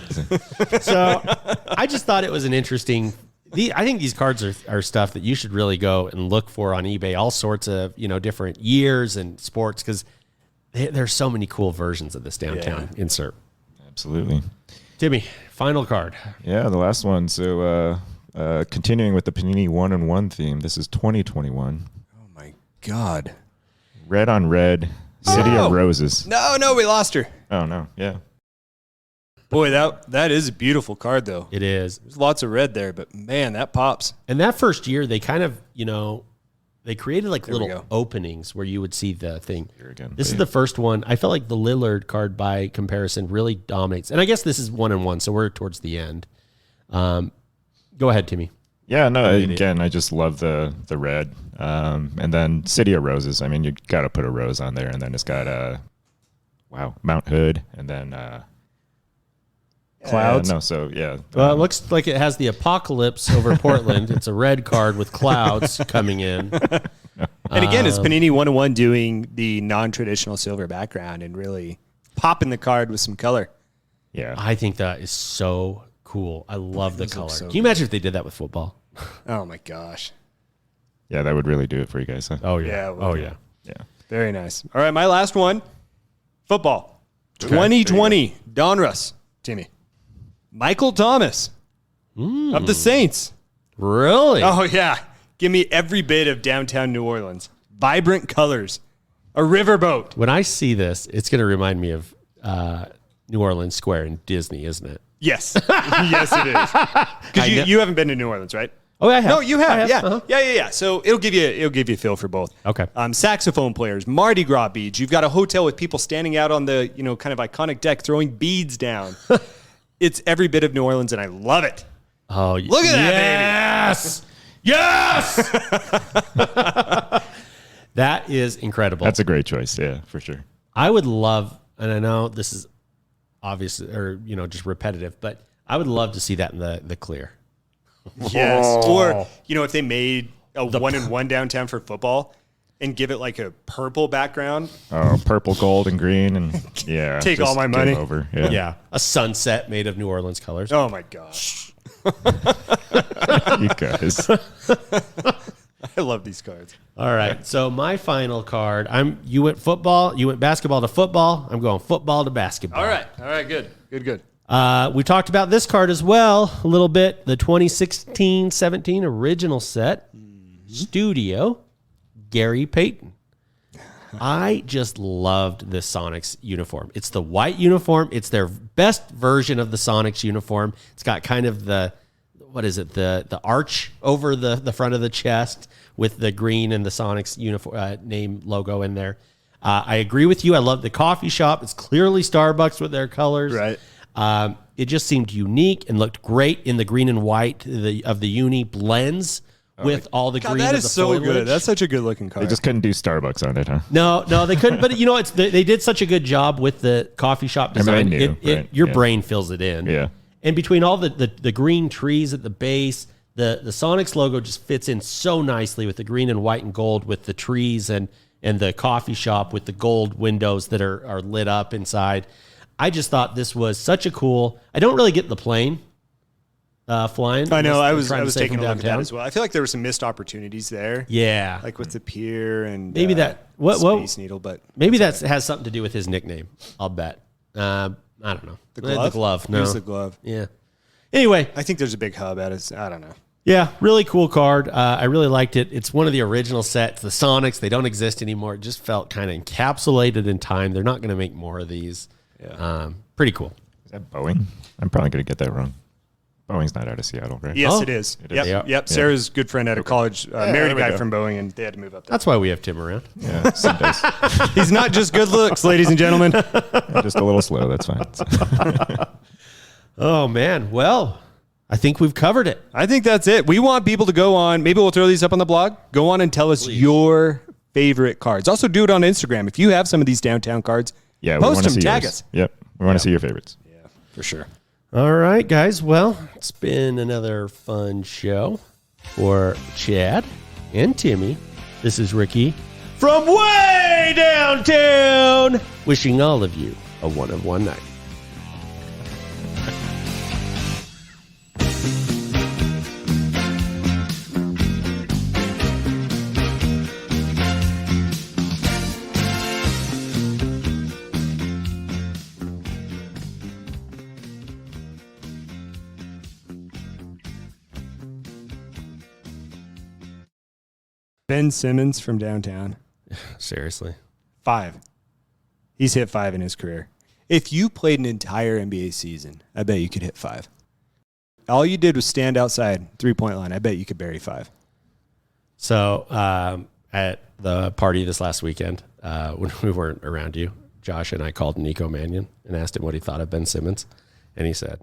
So I just thought it was an interesting. I think these cards are stuff that you should really go and look for on eBay. All sorts of different years and sports, because there's so many cool versions of this downtown insert. Absolutely. Timmy, final card. Yeah, the last one. So continuing with the Panini 1-on-1 theme, this is 2021. Oh, my God. Red on red, City of Roses. No, we lost her. Oh, no. Yeah. Boy, that is a beautiful card, though. It is. There's lots of red there, but man, that pops. And that first year, they kind of, they created like There we little go. openings where you would see the thing. Here again. This is the first one. I felt like the Lillard card by comparison really dominates. And I guess this is 1-on-1, so we're towards the end. Go ahead, Timmy. Yeah, no, again, I just love the red. And then City of Roses. I mean, you got to put a rose on there. And then it's got, Mount Hood. And then Clouds? No, so, yeah. Well, it looks like it has the apocalypse over Portland. It's a red card with clouds coming in. And again, it's Panini 101 doing the non-traditional silver background and really popping the card with some color. Yeah. I think that is so cool. I love the color. so Can you imagine if they did that with football? Oh, my gosh. Yeah, that would really do it for you guys, huh? Oh, Yeah, well, oh, yeah. Yeah. Very nice. All right, my last one. Football. 2020. Donruss. Timmy. Michael Thomas of the Saints. Really? Oh, yeah. Give me every bit of downtown New Orleans. Vibrant colors. A riverboat. When I see this, it's going to remind me of New Orleans Square in Disney, isn't it? Yes. Yes, it is. Because you haven't been to New Orleans, right? Oh, I have. No, you have. Yeah. Uh-huh. Yeah. So it'll give you a feel for both. Okay. Saxophone players, Mardi Gras beads. You've got a hotel with people standing out on the kind of iconic deck throwing beads down. It's every bit of New Orleans, and I love it. Oh, Look at that, baby! Yes. That is incredible. That's a great choice. Yeah, for sure. I would love, and I know this is obvious or just repetitive, but I would love to see that in the clear. Yes. Or, if they made a 1-in-1 downtown for football and give it like a purple background. Oh, purple, gold, and green. And yeah. Take all my money. Over. Yeah. A sunset made of New Orleans colors. Oh, my gosh. You guys. I love these cards. All right. So my final card, you went football, you went basketball to football. I'm going football to basketball. All right. Good. We talked about this card as well a little bit. The 2016-17 original set, Studio, Gary Payton. I just loved the Sonics uniform. It's the white uniform. It's their best version of the Sonics uniform. It's got kind of the arch over the front of the chest with the green and the Sonics uniform name logo in there. I agree with you. I love the coffee shop. It's clearly Starbucks with their colors. Right. It just seemed unique and looked great in the green and white of the uni blends with all the green. That of is the so foliage. good. That's such a good looking card. They just couldn't do Starbucks on it, huh? No, they couldn't. But they did such a good job with the coffee shop design. Your brain fills it in. Yeah. And between all the green trees at the base, the Sonics logo just fits in so nicely with the green and white and gold with the trees and the coffee shop with the gold windows that are lit up inside. I just thought this was such a cool. I don't really get the plane flying. I know. I was from taking a look at downtown that as well. I feel like there were some missed opportunities there. Yeah, Like with the pier and maybe that Space Needle, but maybe that has something to do with his nickname. I'll bet. I don't know. the glove. The glove. No. Use the glove. Yeah. Anyway, I think there's a big hub at it. I don't know. yeah, really cool card. I really liked it. It's one of the original sets. The Sonics, they don't exist anymore. It just felt kind of encapsulated in time. They're not going to make more of these. Yeah. Pretty cool. Is that Boeing? I'm probably going to get that wrong. Boeing's not out of Seattle, right? Yes, Oh. it is. It is. Yep. Sarah's good friend out of college married there a we guy go. from Boeing, and they had to move up there. That's why we have Tim around. Yeah, some days. He's not just good looks, ladies and gentlemen. Just a little slow. That's fine. Oh, man. Well, I think we've covered it. I think that's it. We want people to go on. Maybe we'll throw these up on the blog. Go on and tell us your favorite cards. Also, do it on Instagram. If you have some of these downtown cards, Yeah, we post want to them, see tag yours. us. Yep, we want to see your favorites. Yeah, for sure. All right, guys. Well, it's been another fun show for Chad and Timmy. This is Ricky from way downtown, wishing all of you a one-of-one night. Ben Simmons from downtown. Seriously. 5. He's hit 5 in his career. If you played an entire NBA season, I bet you could hit 5. All you did was stand outside 3-point line. I bet you could bury 5. So at the party this last weekend, when we weren't around you, Josh and I called Nico Mannion and asked him what he thought of Ben Simmons. And he said,